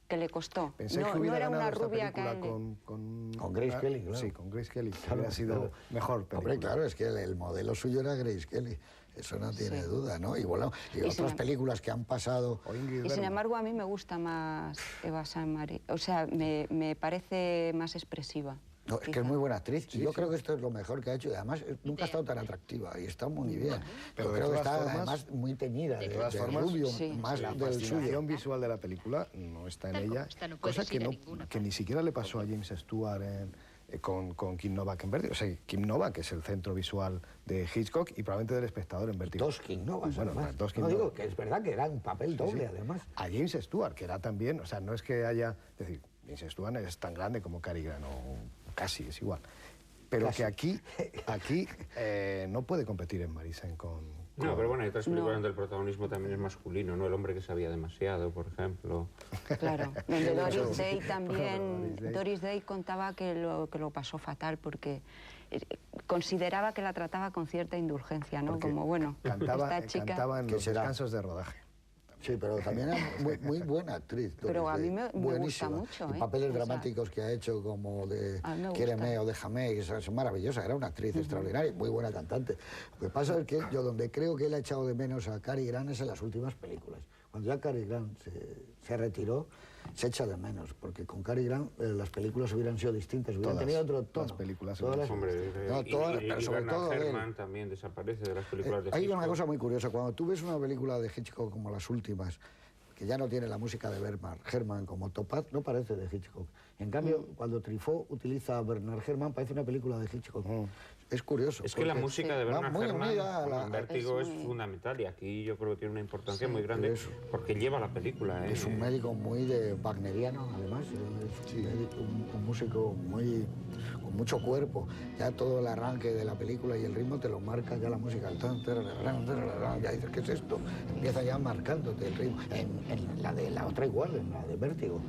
que le costó. ¿Pensáis que hubiera era ganado una esta rubia película con Grace Kelly, claro? Sí, con Grace Kelly. Claro, hubiera sido mejor película. Hombre, claro, es que el modelo suyo era Grace Kelly. Eso no tiene duda, ¿no? Y bueno, y otras películas que han pasado... Y sin embargo, a mí me gusta más Eva Saint-Marie. O sea, me parece más expresiva. No, es que es muy buena actriz. Y yo creo que esto es lo mejor que ha hecho. Y además nunca ha estado tan atractiva y está muy bien. Pero creo que está además muy teñida. De todas formas, rubio, más la del suyo. fascinación visual de la película no está en ella. Cosa que ni siquiera le pasó a James Stewart con Kim Novak en Vértigo. O sea, Kim Novak es el centro visual de Hitchcock y probablemente del espectador en Vértigo. Dos Kim Novak, bueno, dos Kim no, Novak. digo que es verdad que era un papel doble, además. A James Stewart, que era también, o sea, no es que haya... Es decir, James Stewart es tan grande como Cary Grant, o casi, es igual. Pero casi. Que aquí no puede competir en Merisén con... No, pero bueno, hay otras películas donde el protagonismo también es masculino, ¿no? El hombre que sabía demasiado, por ejemplo. Claro, donde Doris Day también... Doris Day contaba que lo pasó fatal porque consideraba que la trataba con cierta indulgencia, ¿no? Porque como, bueno, esta chica... Cantaba en los descansos de rodaje. Sí, pero también era muy buena actriz. Pero a mí me gusta mucho. Y papeles dramáticos que ha hecho como de Quiéreme o Déjame, que es maravillosa. Era una actriz extraordinaria y muy buena cantante. Lo que pasa es que yo donde creo que él ha echado de menos a Cary Grant es en las últimas películas. Cuando ya Cary Grant se retiró, se echa de menos, porque con Cary Grant las películas hubieran sido distintas, hubieran tenido otro tono. Las películas. Pero sobre todo Bernard también desaparece de las películas de Hitchcock. Hay una cosa muy curiosa, cuando tú ves una película de Hitchcock como las últimas, que ya no tiene la música de Bernard Herrmann como Topaz, no parece de Hitchcock. En cambio, cuando Truffaut utiliza a Bernard Herrmann, parece una película de Hitchcock. Es curioso. Es que la música de Bernard Herrmann en Vértigo es muy... fundamental y aquí yo creo que tiene una importancia muy grande porque lleva la película. Es un médico muy de wagneriano, además. Es un músico con mucho cuerpo. Ya todo el arranque de la película y el ritmo te lo marca ya la música. Ya dices, ¿qué es esto? Empieza ya marcándote el ritmo. En la otra igual, en la de Vértigo.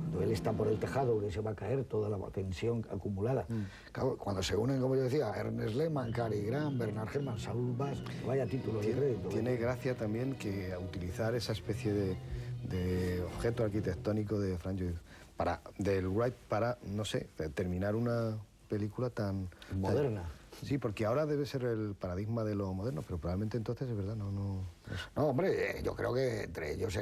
Cuando él está por el tejado, que se va a caer toda la tensión acumulada. Claro, cuando se unen, como yo decía, Ernest Lehman, Cary Grant, Bernard Herrmann, Saul Bass, vaya título de crédito. Tiene gracia también que utilizar esa especie de objeto arquitectónico de Frank Lloyd del Wright para, no sé, terminar una película tan... moderna. Sí, porque ahora debe ser el paradigma de lo moderno, pero probablemente entonces es verdad, no... No, hombre, yo creo que entre ellos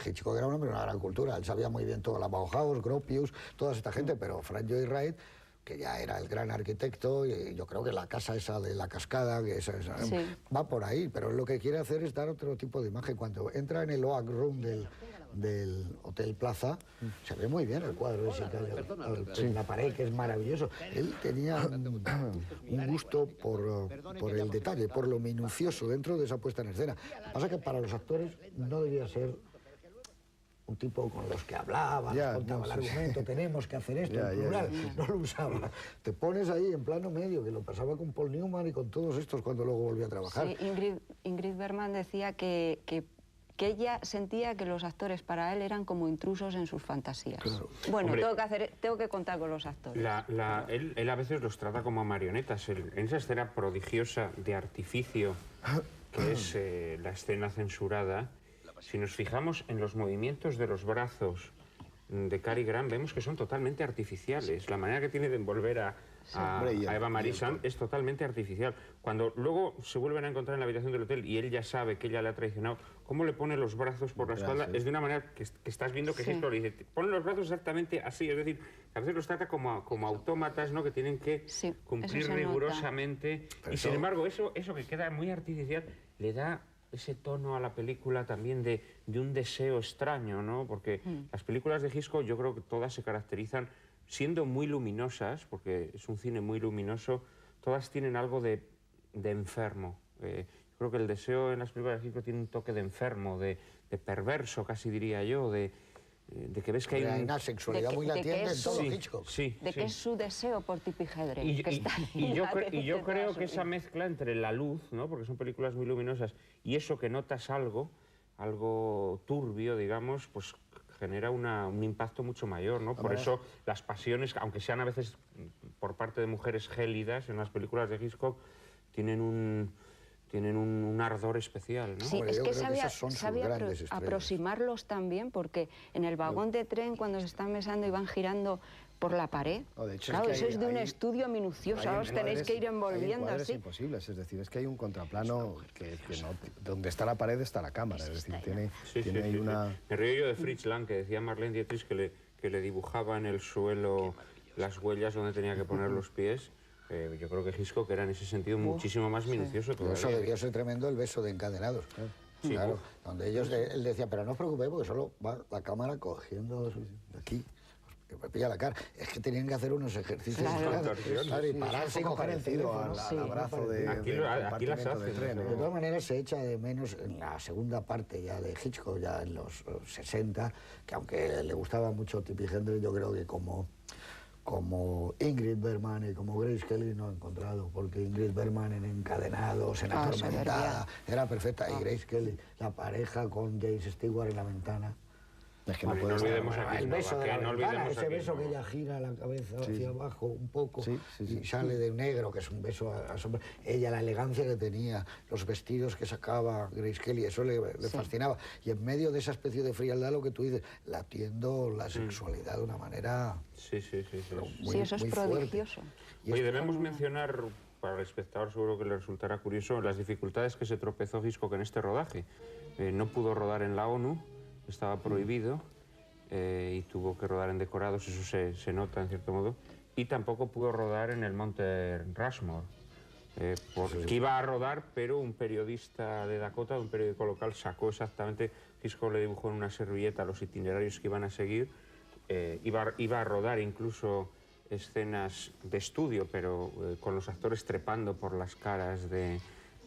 Hitchcock era un hombre de una gran cultura, él sabía muy bien toda la Bauhaus, Gropius, toda esta gente, pero Frank Lloyd Wright, que ya era el gran arquitecto, y yo creo que la casa esa de la cascada, que va por ahí, pero lo que quiere hacer es dar otro tipo de imagen. Cuando entra en el Oak Room del Hotel Plaza, se ve muy bien el cuadro ese en la pared, que es maravilloso. Él tenía un gusto por el detalle, por lo minucioso dentro de esa puesta en escena. Lo que pasa es que para los actores no debía ser un tipo con los que hablaba, contaba el argumento, tenemos que hacer esto, en plural, no lo usaba. Te pones ahí en plano medio, que lo pasaba con Paul Newman y con todos estos cuando luego volvió a trabajar. Sí, Ingrid Bergman decía que ella sentía que los actores para él eran como intrusos en sus fantasías. Claro. Bueno, hombre, tengo que contar con los actores. Él a veces los trata como a marionetas. En esa escena prodigiosa de artificio, que es la escena censurada, si nos fijamos en los movimientos de los brazos de Cary Grant, vemos que son totalmente artificiales. La manera que tiene de envolver a Hombre, y a Eva Marie el- Saint es totalmente artificial. Cuando luego se vuelven a encontrar en la habitación del hotel y él ya sabe que ella le ha traicionado, cómo le pone los brazos por la espalda es de una manera que estás viendo que Sí. Hitchcock le dice, pone los brazos exactamente así, es decir, a veces los trata como autómatas, ¿no? Que tienen que Sí, eso cumplir se nota. rigurosamente. Pero Y sin eso- embargo, eso que queda muy artificial le da ese tono a la película también de un deseo extraño, ¿no? Porque las películas de Hitchcock yo creo que todas se caracterizan siendo muy luminosas, porque es un cine muy luminoso, todas tienen algo de enfermo. Yo creo que el deseo en las películas de Hitchcock tiene un toque de enfermo, de perverso, casi diría yo, de que ves que hay Hay un... una sexualidad de que- muy de que latente en es- todo Sí, Hitchcock. sí, De sí. que es su deseo por Tippi Hedren, Y, que está y yo, latente y yo toda creo su que esa vida. mezcla entre la luz, ¿no? Porque son películas muy luminosas, y eso que notas algo turbio, digamos, pues genera un impacto mucho mayor, ¿no? Por eso las pasiones, aunque sean a veces por parte de mujeres gélidas en las películas de Hitchcock, tienen un ardor especial, ¿no? Sí, Hombre, es yo que creo que sabía, esas son sus sabía grandes estrellas. aproximarlos también, porque en el vagón de tren, cuando se están besando y van girando por la pared, No, de hecho, claro, es que eso es de un hay- estudio minucioso, hay ahora os tenéis encuadres- que ir envolviendo hay encuadres así. imposibles, es decir, es que hay un contraplano que no, donde está la pared está la cámara, es decir, tiene, Sí, tiene sí, ahí sí, una... sí. Me río yo de Fritz Lang, que decía Marlene Dietrich que le dibujaba en el suelo las huellas donde tenía que poner los pies. Yo creo que Hitchcock era en ese sentido muchísimo más minucioso Pero eso todavía. debió ser tremendo, el beso de Encadenados. Claro, donde él decía, pero no os preocupéis porque solo va la cámara cogiendo de aquí. Que me pilla la cara. Es que tenían que hacer unos ejercicios Claro. claro, y pararse y un poco coger el parecido teléfono. al Sí. abrazo de, Aquí del lo- aquí las compartimento de hacen, tren, ¿no? De todas maneras se echa de menos en la segunda parte ya de Hitchcock, ya en los 60, que aunque le gustaba mucho Tippi Hedren, yo creo que como Ingrid Bergman y como Grace Kelly no he encontrado, porque Ingrid Bergman en Encadenados, en Atormentada, era perfecta, y Grace Kelly, la pareja con James Stewart en La Ventana. Es que no Vale, puede no estar- olvidemos aquí, El no, beso de que la no ventana, olvidemos ese aquí, beso no. que ella gira la cabeza hacia abajo un poco Sí, sí, y sí. sale de negro, que es un beso a sombra. Ella, la elegancia que tenía, los vestidos que sacaba Grace Kelly, eso le fascinaba. Y en medio de esa especie de frialdad, lo que tú dices, latiendo la sexualidad de una manera Sí, sí, sí, sí. muy, Sí, eso es muy fuerte. prodigioso. Y Oye, es- debemos mencionar, para el espectador seguro que le resultará curioso, las dificultades que se tropezó Hitchcock en este rodaje. No pudo rodar en la ONU, estaba prohibido, y tuvo que rodar en decorados, eso se nota en cierto modo, y tampoco pudo rodar en el Monte Rushmore, porque iba a rodar, pero un periodista de Dakota, de un periódico local, sacó exactamente, Hitchcock le dibujó en una servilleta los itinerarios que iban a seguir, iba a rodar incluso escenas de estudio, pero con los actores trepando por las caras de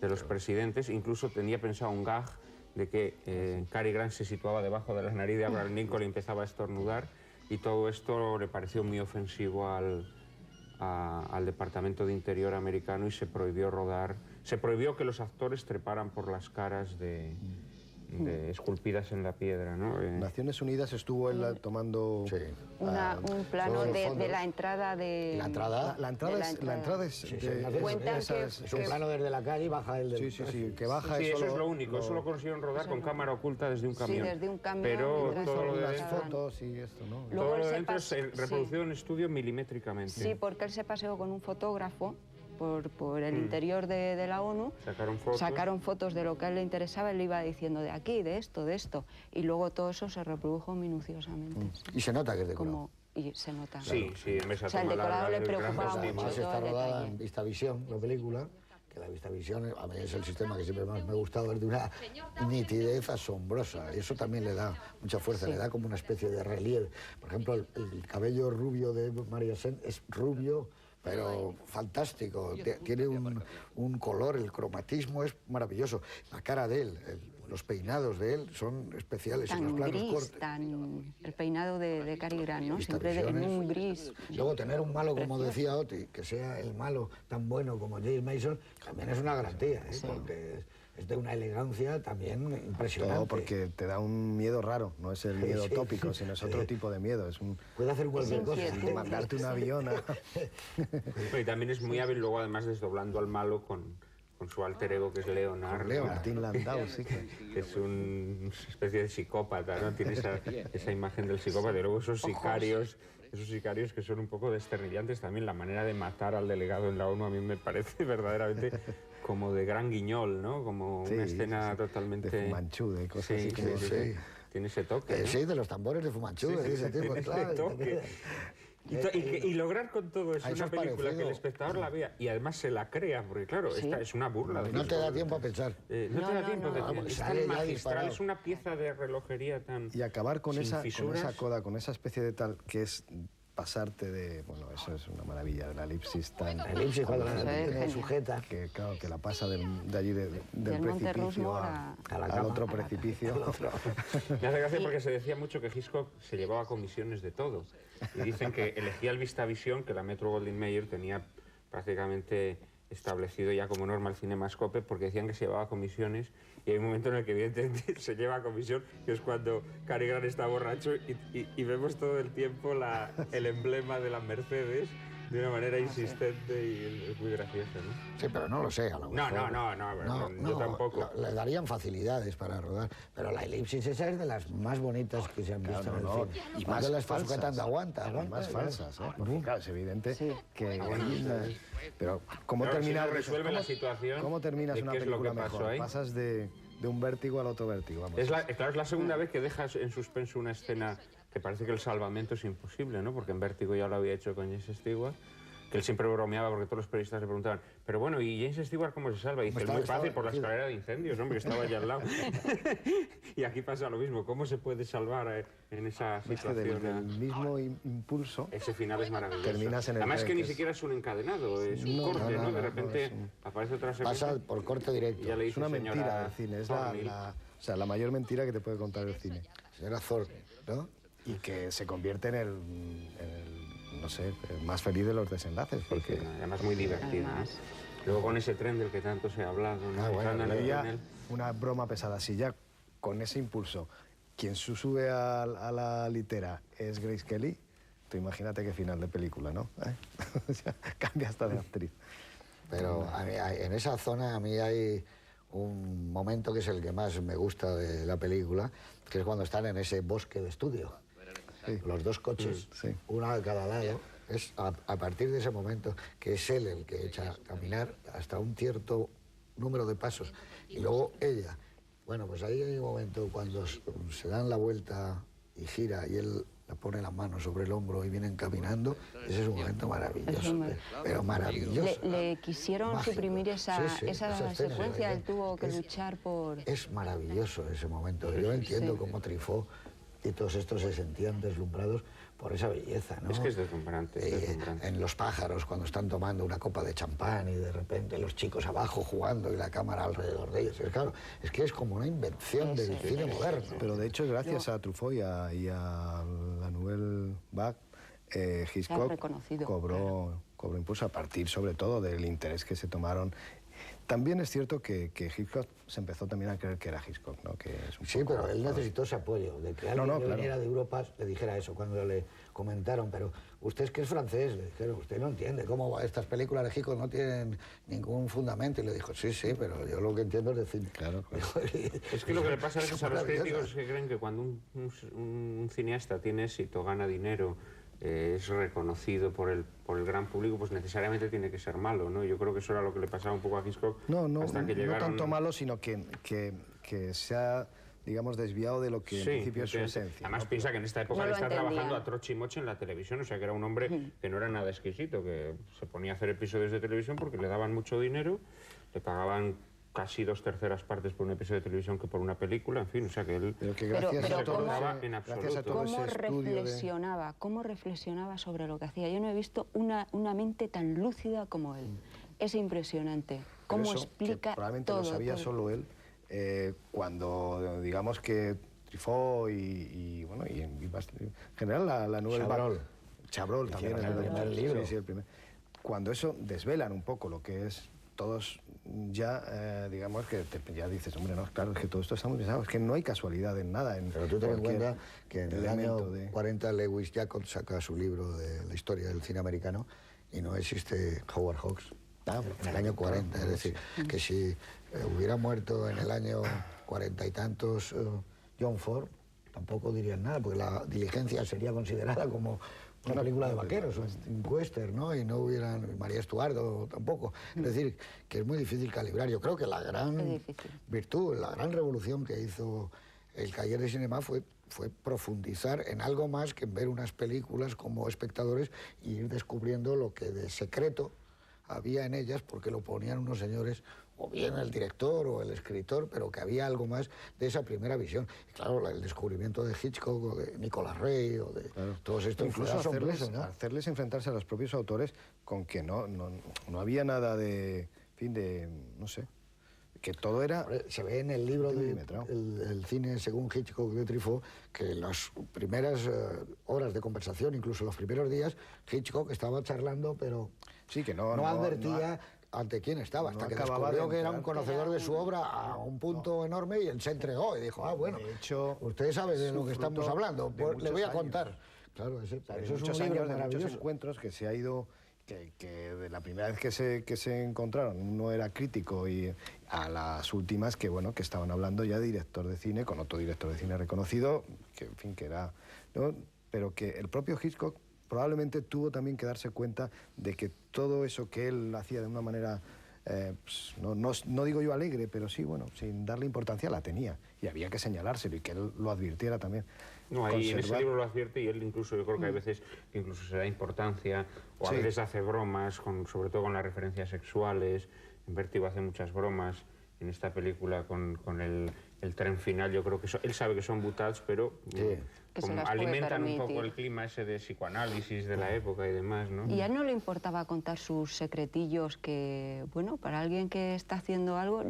los presidentes. Incluso tenía pensado un gag de que Cary Grant se situaba debajo de la nariz de Abraham Lincoln y empezaba a estornudar, y todo esto le pareció muy ofensivo al Departamento de Interior americano y se prohibió rodar, se prohibió que los actores treparan por las caras esculpidas en la piedra, ¿no? Naciones Unidas estuvo él tomando... Sí. Un plano solo el de fondo. la entrada de... La entrada, La entrada es... Sí, de- Naciones Cuentan Unidas que- es un plano desde la calle y baja el del... Sí, sí, sí, que baja Sí, eso solo es lo único, eso lo consiguieron rodar con cámara oculta desde un camión. desde un camión, Pero mientras todo lo de las dentro, fotos y esto, ¿no? Luego todo él lo de se dentro es sí. reproducido en estudio milimétricamente. Sí, porque él se paseó con un fotógrafo por el interior de la ONU. Sacaron fotos. De lo que a él le interesaba, él le iba diciendo de aquí, de esto, y luego todo eso se reprodujo minuciosamente. sí. Y se nota que es decorado. Como, y se nota. Sí, sí, en esa O sea, el toma decorado larga le del gran preocupaba castillo. mucho. Además todo está el rodada detalle. en Vistavisión, la película, que la Vistavisión a mí es el sistema que siempre más me ha gustado, es de una nitidez asombrosa, y eso también le da mucha fuerza, Sí. le da como una especie de relieve. Por ejemplo, el cabello rubio de Maria Sen es rubio, pero fantástico, tiene un color, el cromatismo es maravilloso. La cara de él, los peinados de él son especiales en los Tan planos gris, cortos. el peinado de Cary Grant, ¿no? Siempre en Vistavisiones. un gris. Luego tener un malo, como decía Oti, que sea el malo tan bueno como James Mason, también es una garantía, ¿eh? Porque es de una elegancia también impresionante. Todo porque te da un miedo raro, no es el miedo Sí. tópico, sino es otro tipo de miedo, es un... Puede hacer cualquier cosa. inquietud. mandarte un avión a... Y también es muy hábil luego, además, desdoblando al malo con con su alter ego que es Leonard. Martín Landau, sí. Que es una especie de psicópata, ¿no? Tiene esa imagen del psicópata. Y luego esos sicarios que son un poco desternillantes también. La manera de matar al delegado en la ONU a mí me parece verdaderamente como de gran guiñol, ¿no? Como una escena totalmente... De Fumanchu, de cosas así como... Sí. Tiene ese toque, ¿no? Sí, de los tambores de Fumanchu, de ese tipo, claro. Toque. Y lograr con todo eso una película parecido. que el espectador la vea y además se la crea, porque claro, esta es una burla. No te da tiempo a pensar. No te da tiempo. Vamos, Es sale tan ya magistral, disparado. es una pieza de relojería tan... Y acabar con sin esa fisuras. coda, con esa especie de tal, que es pasarte de... Bueno, eso es una maravilla, de la elipsis tan... La elipsis cuando la Eso es tiene genial. sujeta. Que claro, que la pasa de allí del Del Monte precipicio Rushmore a la al cama. otro precipicio. Me hace gracia porque se decía mucho que Hitchcock se llevaba comisiones de todo. Y dicen que elegía el Vistavisión, que la Metro Goldwyn Mayer tenía prácticamente establecido ya como norma el Cinemascope, porque decían que se llevaba comisiones. Y hay un momento en el que evidentemente se lleva comisión, que es cuando Cary Grant está borracho y vemos todo el tiempo el emblema de la Mercedes de una manera insistente y es muy gracioso, ¿no? Sí, pero no lo sé, a lo No, mejor. yo tampoco. Le darían facilidades para rodar, pero la elipsis esa es de las más bonitas que se han visto en el cine. Y Cuando más la está falsas. sujetando, aguanta. Y más falsas, ¿eh? Porque claro, es evidente que... Pero ¿cómo Claro, si terminar... no resuelve la situación ¿Cómo terminas de una qué es lo película que pasó mejor? ahí. Pasas de un vértigo al otro vértigo, vamos. Claro, es la segunda vez que dejas en suspenso una escena que parece que el salvamento es imposible, ¿no? Porque en Vértigo ya lo había hecho con James Stewart, que él siempre bromeaba porque todos los periodistas le preguntaban, pero bueno, ¿y James Stewart cómo se salva? Y dice, es muy fácil, por la escalera de incendios, hombre, que estaba allá al lado. Y aquí pasa lo mismo, ¿cómo se puede salvar en esa Es que situación? del mismo impulso Ese final es maravilloso. terminas en el Además tren, que ni que es- siquiera es un encadenado, es un corte, ¿no? De repente aparece otra secuencia. Pasa por corte directo. Y ya le es dice, una señora mentira del cine, es Thornhill, o sea, la mayor mentira que te puede contar el cine. Señora Thorne, ¿no? Y que se convierte en el, no sé, el más feliz de los desenlaces, porque... además muy divertido, ¿no? Además. Luego con ese tren del que tanto se ha hablado, ¿no? Ah, bueno, Entrando en el Había túnel. una broma pesada. Si ya con ese impulso quien sube a la litera es Grace Kelly, tú imagínate qué final de película, ¿no? O sea, cambia hasta de actriz. Pero en esa zona a mí hay un momento que es el que más me gusta de la película, que es cuando están en ese bosque de estudio. Sí. Los dos coches, Sí. uno a cada lado. Es a partir de ese momento que es él el que echa a caminar hasta un cierto número de pasos. Y luego ella. Bueno, pues ahí hay un momento cuando se dan la vuelta y gira y él le pone la mano sobre el hombro y vienen caminando. Ese es un momento maravilloso, pero maravilloso. Le quisieron Mágico. suprimir esa Sí, sí, esa escena, secuencia, ¿verdad? él tuvo que Es- luchar por... Es maravilloso ese momento. Yo entiendo cómo Truffaut y todos estos se sentían deslumbrados por esa belleza, ¿no? Es que es deslumbrante, es deslumbrante. En Los pájaros, cuando están tomando una copa de champán y de repente los chicos abajo jugando y la cámara alrededor de ellos. Claro, es que es como una invención del cine moderno. Pero de hecho, gracias a Truffaut y a la Nouvelle Vague, Hitchcock reconocido. cobró impulso a partir, sobre todo, del interés que se tomaron. También es cierto que Hitchcock se empezó también a creer que era Hitchcock, ¿no? Que es un Sí, poco- pero él necesitó ese apoyo, de que alguien no, que claro. viniera de Europa le dijera eso. Cuando le comentaron, pero usted es que es francés, le dijeron, usted no entiende cómo estas películas de Hitchcock no tienen ningún fundamento. Y le dijo, sí, sí, pero yo lo que entiendo es de cine. Claro, claro. Es que lo que le pasa a veces a los Maravillosa. críticos es que creen que cuando un cineasta tiene éxito, gana dinero, es reconocido por el gran público, pues necesariamente tiene que ser malo, ¿no? Yo creo que eso era lo que le pasaba un poco a Hitchcock hasta que no llegaron... tanto malo, sino que se ha, digamos, desviado de lo que en principio es su entonces, esencia. Además ¿no? piensa que en esta época No le lo está entendían. trabajando a troche y moche en la televisión, o sea que era un hombre que no era nada exquisito, que se ponía a hacer episodios de televisión porque le daban mucho dinero, le pagaban casi 2/3 partes por un episodio de televisión que por una película, en fin, o sea que él Pero que Pero- gracias pero a todo ¿cómo- ese- en gracias a absoluto. todo ¿Cómo ese estudio de... cómo reflexionaba sobre lo que hacía? Yo no he visto una mente tan lúcida como él. Es impresionante. Pero Cómo eso, explica que probablemente todo. lo sabía todo. solo él, cuando digamos que Truffaut y en general la Nouvelle Chabrol. Vague, Chabrol también, Hicieron el primer libro. Sí, sí, el primer. Cuando eso desvelan un poco lo que es todos ya, digamos que ya dices, hombre, no, claro, es que todo esto está muy pensado, es que no hay casualidad en nada. Pero tú ten en cualquier cuenta que en el año elemento de- 40 Lewis Jacobs saca su libro de la historia del cine americano y no existe Howard Hawks. en el año 40, es decir, que si hubiera muerto en el año 40 y tantos John Ford, tampoco dirían nada, porque la Diligencia sería considerada como una película de vaqueros, un western, ¿no? Y no hubieran María Estuardo tampoco. Es decir, que es muy difícil calibrar. Yo creo que la gran virtud, la gran revolución que hizo el Cahiers de Cinema fue profundizar en algo más que en ver unas películas como espectadores y ir descubriendo lo que de secreto había en ellas, porque lo ponían unos señores, o bien el director o el escritor, pero que había algo más de esa primera visión. Y claro, el descubrimiento de Hitchcock o de Nicolas Rey o de todos estos... Incluso hacerles enfrentarse a los propios autores con que no había nada de, en fin, de, no sé, que todo era... Se ve en el libro el cine según Hitchcock de Truffaut que las primeras horas de conversación, incluso los primeros días, Hitchcock estaba charlando, pero sí, que no advertía ante quién estaba, hasta que descubrió que era un conocedor de su obra a un punto enorme, y él se entregó y dijo, bueno, de hecho, usted sabe de lo que estamos hablando, pues le voy a contar. Claro, eso es un libro maravilloso. Muchos encuentros que se ha ido... Que de la primera vez que se encontraron uno era crítico, y a las últimas que estaban hablando ya de director de cine, con otro director de cine reconocido, que en fin, que era... ¿no? Pero que el propio Hitchcock probablemente tuvo también que darse cuenta de que todo eso que él hacía de una manera, pues, no digo yo alegre, pero sí, sin darle importancia, la tenía, y había que señalárselo y que él lo advirtiera también. No, ahí en ese libro lo advierte, y él incluso, yo creo que hay veces que incluso se da importancia, o a veces hace bromas, sobre todo con las referencias sexuales. En Vértigo hace muchas bromas, en esta película con el tren final. Yo creo que él sabe que son boutades, pero como alimentan un poco el clima ese de psicoanálisis de la época y demás, ¿no? Y a él no le importaba contar sus secretillos, que, para alguien que está haciendo algo,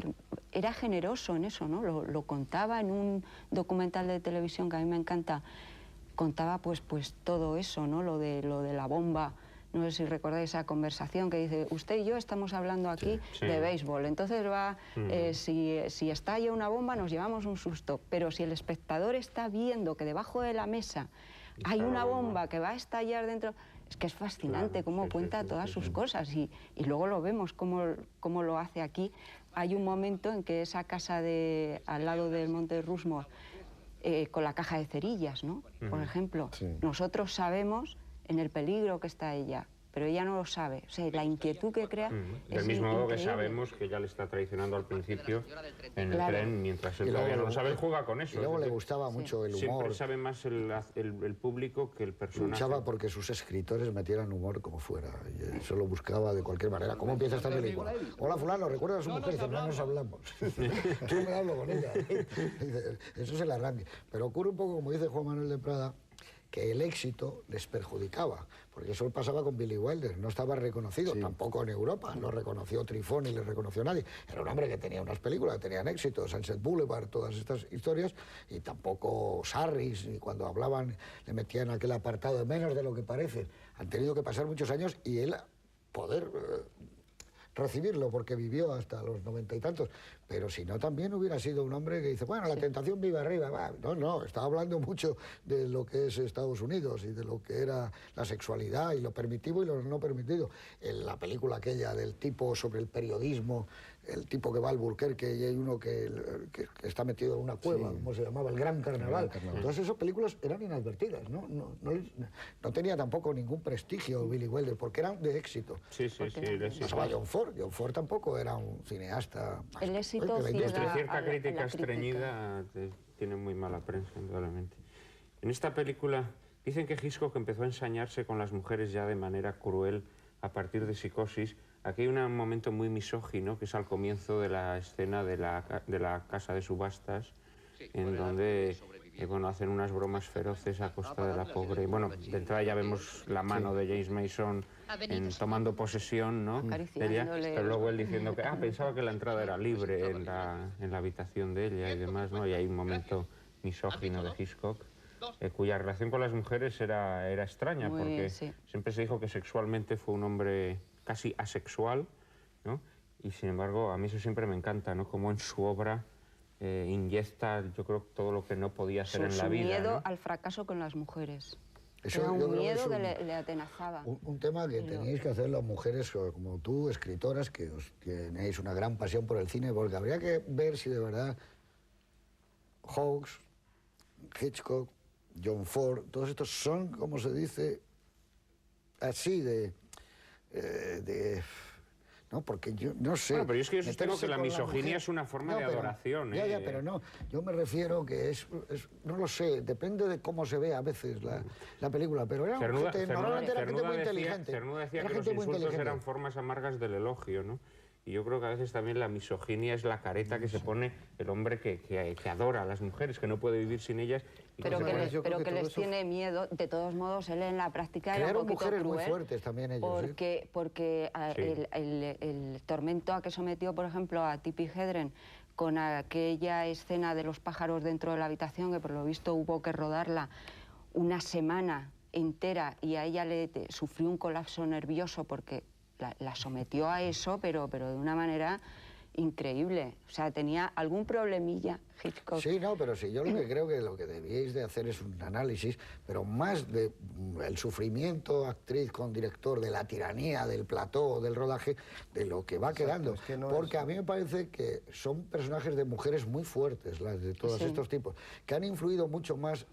era generoso en eso, ¿no? Lo contaba en un documental de televisión que a mí me encanta. Contaba pues todo eso, ¿no? Lo de la bomba. No sé si recordáis esa conversación que dice, usted y yo estamos hablando aquí de béisbol, entonces si estalla una bomba nos llevamos un susto, pero si el espectador está viendo que debajo de la mesa hay una bomba que va a estallar dentro, es que es fascinante cómo cuenta todas sus cosas, y luego lo vemos cómo lo hace aquí. Hay un momento en que esa casa al lado del Monte Rushmore, con la caja de cerillas, ¿no? Por ejemplo, nosotros sabemos en el peligro que está ella, pero ella no lo sabe. O sea, la inquietud que crea Del mismo modo que sabemos que ella le está traicionando al principio en el tren, mientras él todavía no lo sabe, él juega con eso. Y luego le gustaba mucho el humor. Siempre sabe más el público que el personaje. Luchaba porque sus escritores metieran humor como fuera, y eso lo buscaba de cualquier manera. ¿Cómo empieza esta película? Hola, fulano, ¿recuerdas a su mujer? Dice, no nos hablamos. Yo me hablo con ella. Eso es el arranque. Pero ocurre un poco, como dice Juan Manuel de Prada, que el éxito les perjudicaba, porque eso pasaba con Billy Wilder, no estaba reconocido, tampoco en Europa, no reconoció Truffaut ni le reconoció nadie. Era un hombre que tenía unas películas que tenían éxito, Sunset Boulevard, todas estas historias, y tampoco Sarris, y cuando hablaban le metían aquel apartado de menos de lo que parece. Han tenido que pasar muchos años y él poder recibirlo, porque vivió hasta los 90 y tantos, pero si no también hubiera sido un hombre que dice, bueno, la tentación vive arriba. No, estaba hablando mucho de lo que es Estados Unidos y de lo que era la sexualidad y lo permitido y lo no permitido. En la película aquella del tipo sobre el periodismo, el tipo que va al Albuquerque y hay uno que está metido en una cueva, como se llamaba, el Gran Carnaval. Todas esas películas eran inadvertidas, no tenía tampoco ningún prestigio Billy Wilder, porque eran de éxito. John Ford tampoco era un cineasta. El éxito cierta crítica estreñida tiene muy mala prensa, indudablemente. En esta película dicen que Hitchcock empezó a ensañarse con las mujeres ya de manera cruel a partir de Psicosis. Aquí hay un momento muy misógino, que es al comienzo de la escena de la casa de subastas, en donde hacen unas bromas feroces a costa de la pobre. De entrada ya vemos la mano de James Mason tomando posesión, ¿no? de ella, pero luego él diciendo que pensaba que la entrada era libre en la habitación de ella y demás, ¿no? Y hay un momento misógino de Hitchcock, cuya relación con las mujeres era extraña, porque siempre se dijo que sexualmente fue un hombre casi asexual, ¿no? Y sin embargo, a mí eso siempre me encanta, ¿no? Como en su obra inyecta, yo creo, todo lo que no podía hacer en la vida. Su miedo al fracaso con las mujeres. Eso, Era yo un creo que miedo es que le atenazaba. un tema que tenéis que hacer las mujeres como tú, escritoras, que os tenéis una gran pasión por el cine, porque habría que ver si de verdad Hawks, Hitchcock, John Ford, todos estos son, como se dice, así no, porque yo no sé. Bueno, pero yo es que yo sostengo meterse que la con misoginia mujer. es una forma No, de pero- adoración. Ya, pero no. Yo me refiero que no lo sé, depende de cómo se ve a veces la película, pero era gente, normalmente era gente muy inteligente. Cernuda decía Era que los gente muy insultos inteligente. eran formas amargas del elogio, ¿no? Y yo creo que a veces también la misoginia es la careta que se pone el hombre que adora a las mujeres, que no puede vivir sin ellas. Y Pero que, yo creo que todo les eso- tiene miedo. De todos modos, él en la práctica era Crearon un poquito mujeres muy cruel, fuertes también ellos, ¿eh? porque Sí. el tormento a que sometió, por ejemplo, a Tippi Hedren con aquella escena de los pájaros dentro de la habitación, que por lo visto hubo que rodarla una semana entera y a ella sufrió un colapso nervioso porque la sometió a eso, pero de una manera increíble. O sea, tenía algún problemilla Hitchcock. Sí, no, pero sí, yo lo que creo que lo que debíais de hacer es un análisis, pero más de el sufrimiento actriz con director, de la tiranía, del plató, del rodaje, de lo que va quedando. es que no Porque es- a mí me parece que son personajes de mujeres muy fuertes, las de todos Sí. estos tipos, que han influido mucho más,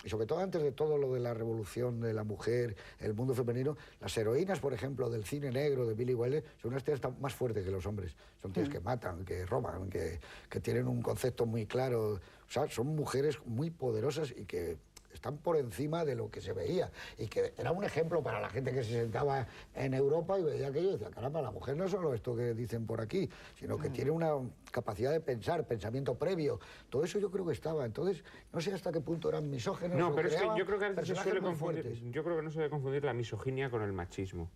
y sobre todo antes de todo lo de la revolución de la mujer, el mundo femenino, las heroínas, por ejemplo, del cine negro, de Billie Wilder, son unas tías más fuertes que los hombres. Son tías que matan, que roban, que tienen un concepto muy claro. O sea, son mujeres muy poderosas y que están por encima de lo que se veía. Y que era un ejemplo para la gente que se sentaba en Europa y veía aquello y decía, caramba, la mujer no es solo esto que dicen por aquí, sino que tiene una capacidad de pensar, pensamiento previo. Todo eso yo creo que estaba. Entonces, no sé hasta qué punto eran misógenos. No, o pero es que creaban yo creo que a veces se personajes suele muy confundir. fuertes. Yo creo que no se debe confundir la misoginia con el machismo.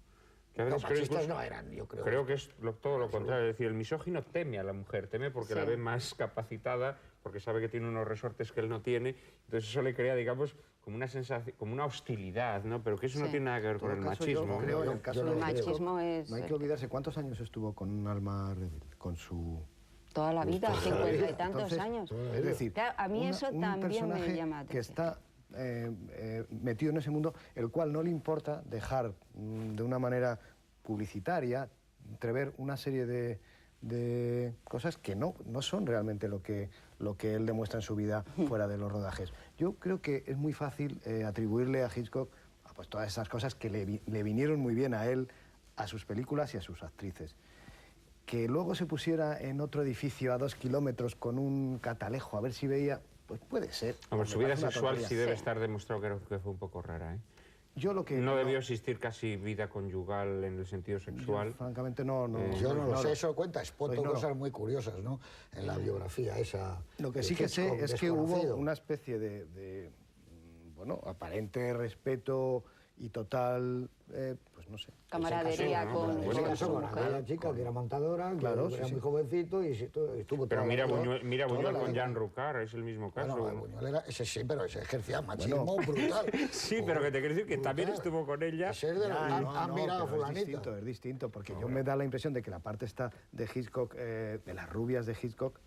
Que a Los veces creo machistas incluso- no eran, yo creo. Creo que es todo lo contrario. Es decir, el misógino teme a la mujer, teme porque la Sí. ve más capacitada, porque sabe que tiene unos resortes que él no tiene. Entonces eso le crea, digamos, como una sensación, como una hostilidad, ¿no? Pero que eso no Sí. tiene nada que ver con el todo caso, machismo. yo creo, en el Yo caso no del lo creo. machismo es- No hay que olvidarse cuántos años estuvo con un alma rebelde, con su... Toda la vida, Toda la 50 y vida. tantos Entonces, años. Es decir, Claro, a mí eso un también me personaje llama la que atención. está metido en ese mundo, el cual no le importa dejar de una manera publicitaria, entrever una serie de cosas que no son realmente lo que él demuestra en su vida fuera de los rodajes. Yo creo que es muy fácil atribuirle a Hitchcock pues, todas esas cosas que le vinieron muy bien a él, a sus películas y a sus actrices. Que luego se pusiera en otro edificio a 2 kilómetros con un catalejo a ver si veía, pues puede ser. Hombre, Me su vida parece una sexual tontería. sí debe Sí. estar demostrado que fue un poco rara, ¿eh? Yo lo que... No debió existir casi vida conyugal en el sentido yo, sexual. francamente no... Yo no lo ignoro. sé, eso cuenta, Spot Lo ignoro. cosas muy curiosas, ¿no? En la biografía esa. Lo que de sí que sé Hitchcock es que hubo desconocido. una especie de bueno, aparente respeto y total, pues no sé. Camaradería Se casó, ¿no? con, Bueno, Se con casó su con mujer. aquella chica que era montadora, que Claro, era sí, muy sí. jovencito y estuvo Pero toda mira, la vida- Mira toda Buñuel la con vida. Jean Rucard, es el mismo caso. Bueno, Buñuel era, ese sí, pero ese ejercía machismo Bueno. brutal. Sí, pero que te quiero decir que también Brutal. estuvo con ella. Ese es de los- Ya, han mirado a pero fulanita. es distinto, porque yo me da la impresión de que la parte esta de Hitchcock, de las rubias de Hitchcock,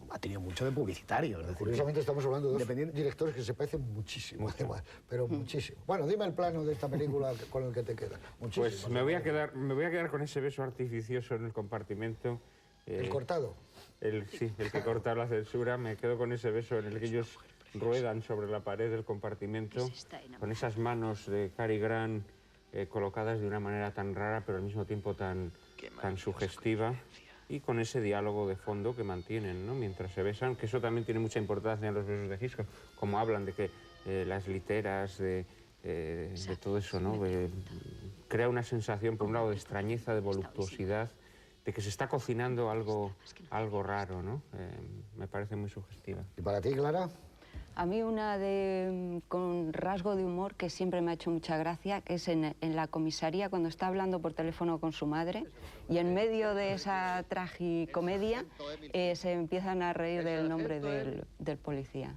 ha tenido mucho de publicitario. Es decir, Curiosamente estamos hablando de dos Independiente- directores que se parecen muchísimo, además, pero muchísimo. Bueno, dime el plano de esta película con el que te quedas. Muchísimo. Pues me voy a quedar con ese beso artificioso en el compartimento. El cortado. El que corta la censura. Me quedo con ese beso en el que ellos ruedan sobre la pared del compartimento, con esas manos de Cary Grant colocadas de una manera tan rara, pero al mismo tiempo tan sugestiva, y con ese diálogo de fondo que mantienen, ¿no? Mientras se besan, que eso también tiene mucha importancia en los besos de Hitchcock, como hablan de que las literas, de todo eso, ¿no? Crea una sensación, por un lado, de extrañeza, de voluptuosidad, de que se está cocinando algo raro, ¿no? Me parece muy sugestiva. ¿Y para ti, Clara? A mí una con rasgo de humor que siempre me ha hecho mucha gracia, que es en la comisaría cuando está hablando por teléfono con su madre y en medio de esa tragicomedia se empiezan a reír del nombre del policía,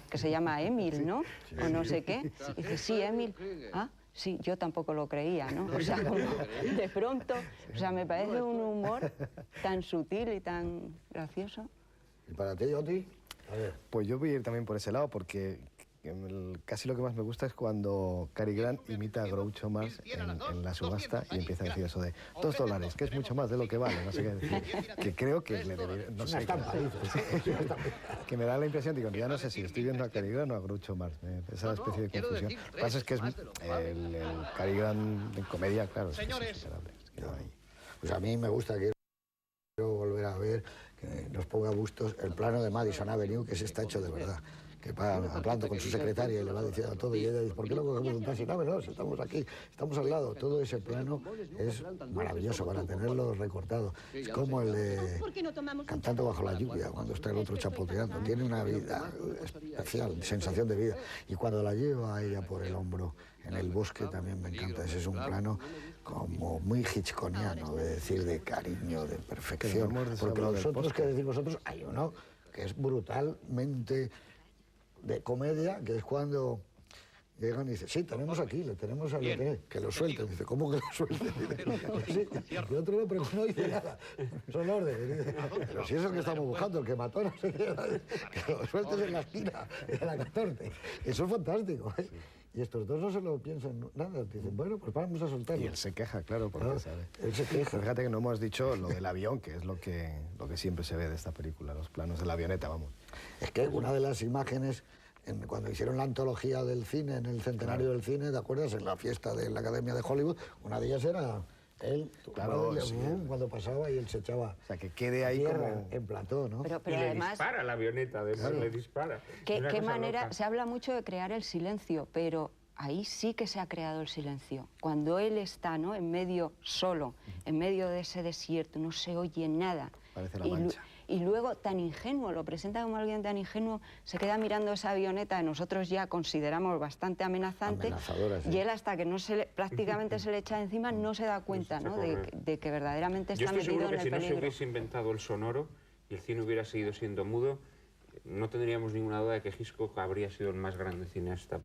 que se llama Emil, ¿no? O no sé qué. Y dice, sí, Emil. Ah, sí, yo tampoco lo creía, ¿no? O sea, como de pronto, o sea, me parece un humor tan sutil y tan gracioso. ¿Y para ti, Oti? A ver. Pues yo voy a ir también por ese lado porque casi lo que más me gusta es cuando Cary Grant imita a Groucho Marx en la subasta y empieza a decir eso de $2, que es mucho más de lo que vale, no sé qué decir. Que creo que le debería... No sé, que me da la impresión, digo, ya no sé si estoy viendo a Cary Grant o a Groucho Marx, esa especie de confusión. Lo que pasa es que es el Cary Grant en comedia, claro, es que es insuperable. Es que no hay... Pues a mí me gusta, quiero volver a ver, que nos ponga a gustos el plano de Madison Avenue, que se está hecho de verdad. Que va hablando con su secretaria y le va diciendo todo, y ella dice, ¿por qué no cogemos un taxi? No, no, si estamos aquí, estamos al lado. Todo ese plano es maravilloso para tenerlo recortado. Es como el de Cantando bajo la lluvia, cuando está el otro chapoteando. Tiene una vida especial, sensación de vida. Y cuando la lleva a ella por el hombro en el bosque también me encanta. Ese es un plano como muy hitchconiano, de decir, de cariño, de perfección. Porque los otros que decís vosotros, hay uno que es brutalmente de comedia, que es cuando llegan y dicen, sí, tenemos aquí, le tenemos al que lo suelten. Dice, ¿cómo que lo suelten? Sí, y el otro no, pero no dice nada. Son órdenes. Dice, pero si es el que estamos buscando, el que mató, no sé qué, que lo sueltes en la esquina, en la 14. Eso es fantástico, ¿eh? Y estos dos no se lo piensan nada. Dicen, bueno, pues vamos a soltarlo. Y él se queja, claro, porque sabe. Él se queja. Fíjate que no hemos dicho lo del avión, que es lo que siempre se ve de esta película, los planos de la avioneta, vamos. Es que una de las imágenes, cuando hicieron la antología del cine, en el centenario del cine, ¿te acuerdas? En la fiesta de la Academia de Hollywood, una de ellas era él, claro, sí, cuando pasaba y él se echaba, o sea, que quede ahí como en plató, ¿no? Pero y además, le dispara la avioneta, además, le dispara. ¿Qué manera? Se habla mucho de crear el silencio, pero ahí sí que se ha creado el silencio. Cuando él está, ¿no?, en medio, solo, en medio de ese desierto, no se oye nada. Parece La Mancha. Y luego, tan ingenuo, lo presenta como alguien tan ingenuo, se queda mirando esa avioneta que nosotros ya consideramos bastante amenazante. Amenazadora, sí. Y él, hasta que prácticamente se le echa encima, no se da cuenta, ¿no?, de que verdaderamente está metido en el peligro. Yo estoy seguro que si no se hubiese inventado el sonoro y el cine hubiera seguido siendo mudo, no tendríamos ninguna duda de que Hitchcock habría sido el más grande cineasta.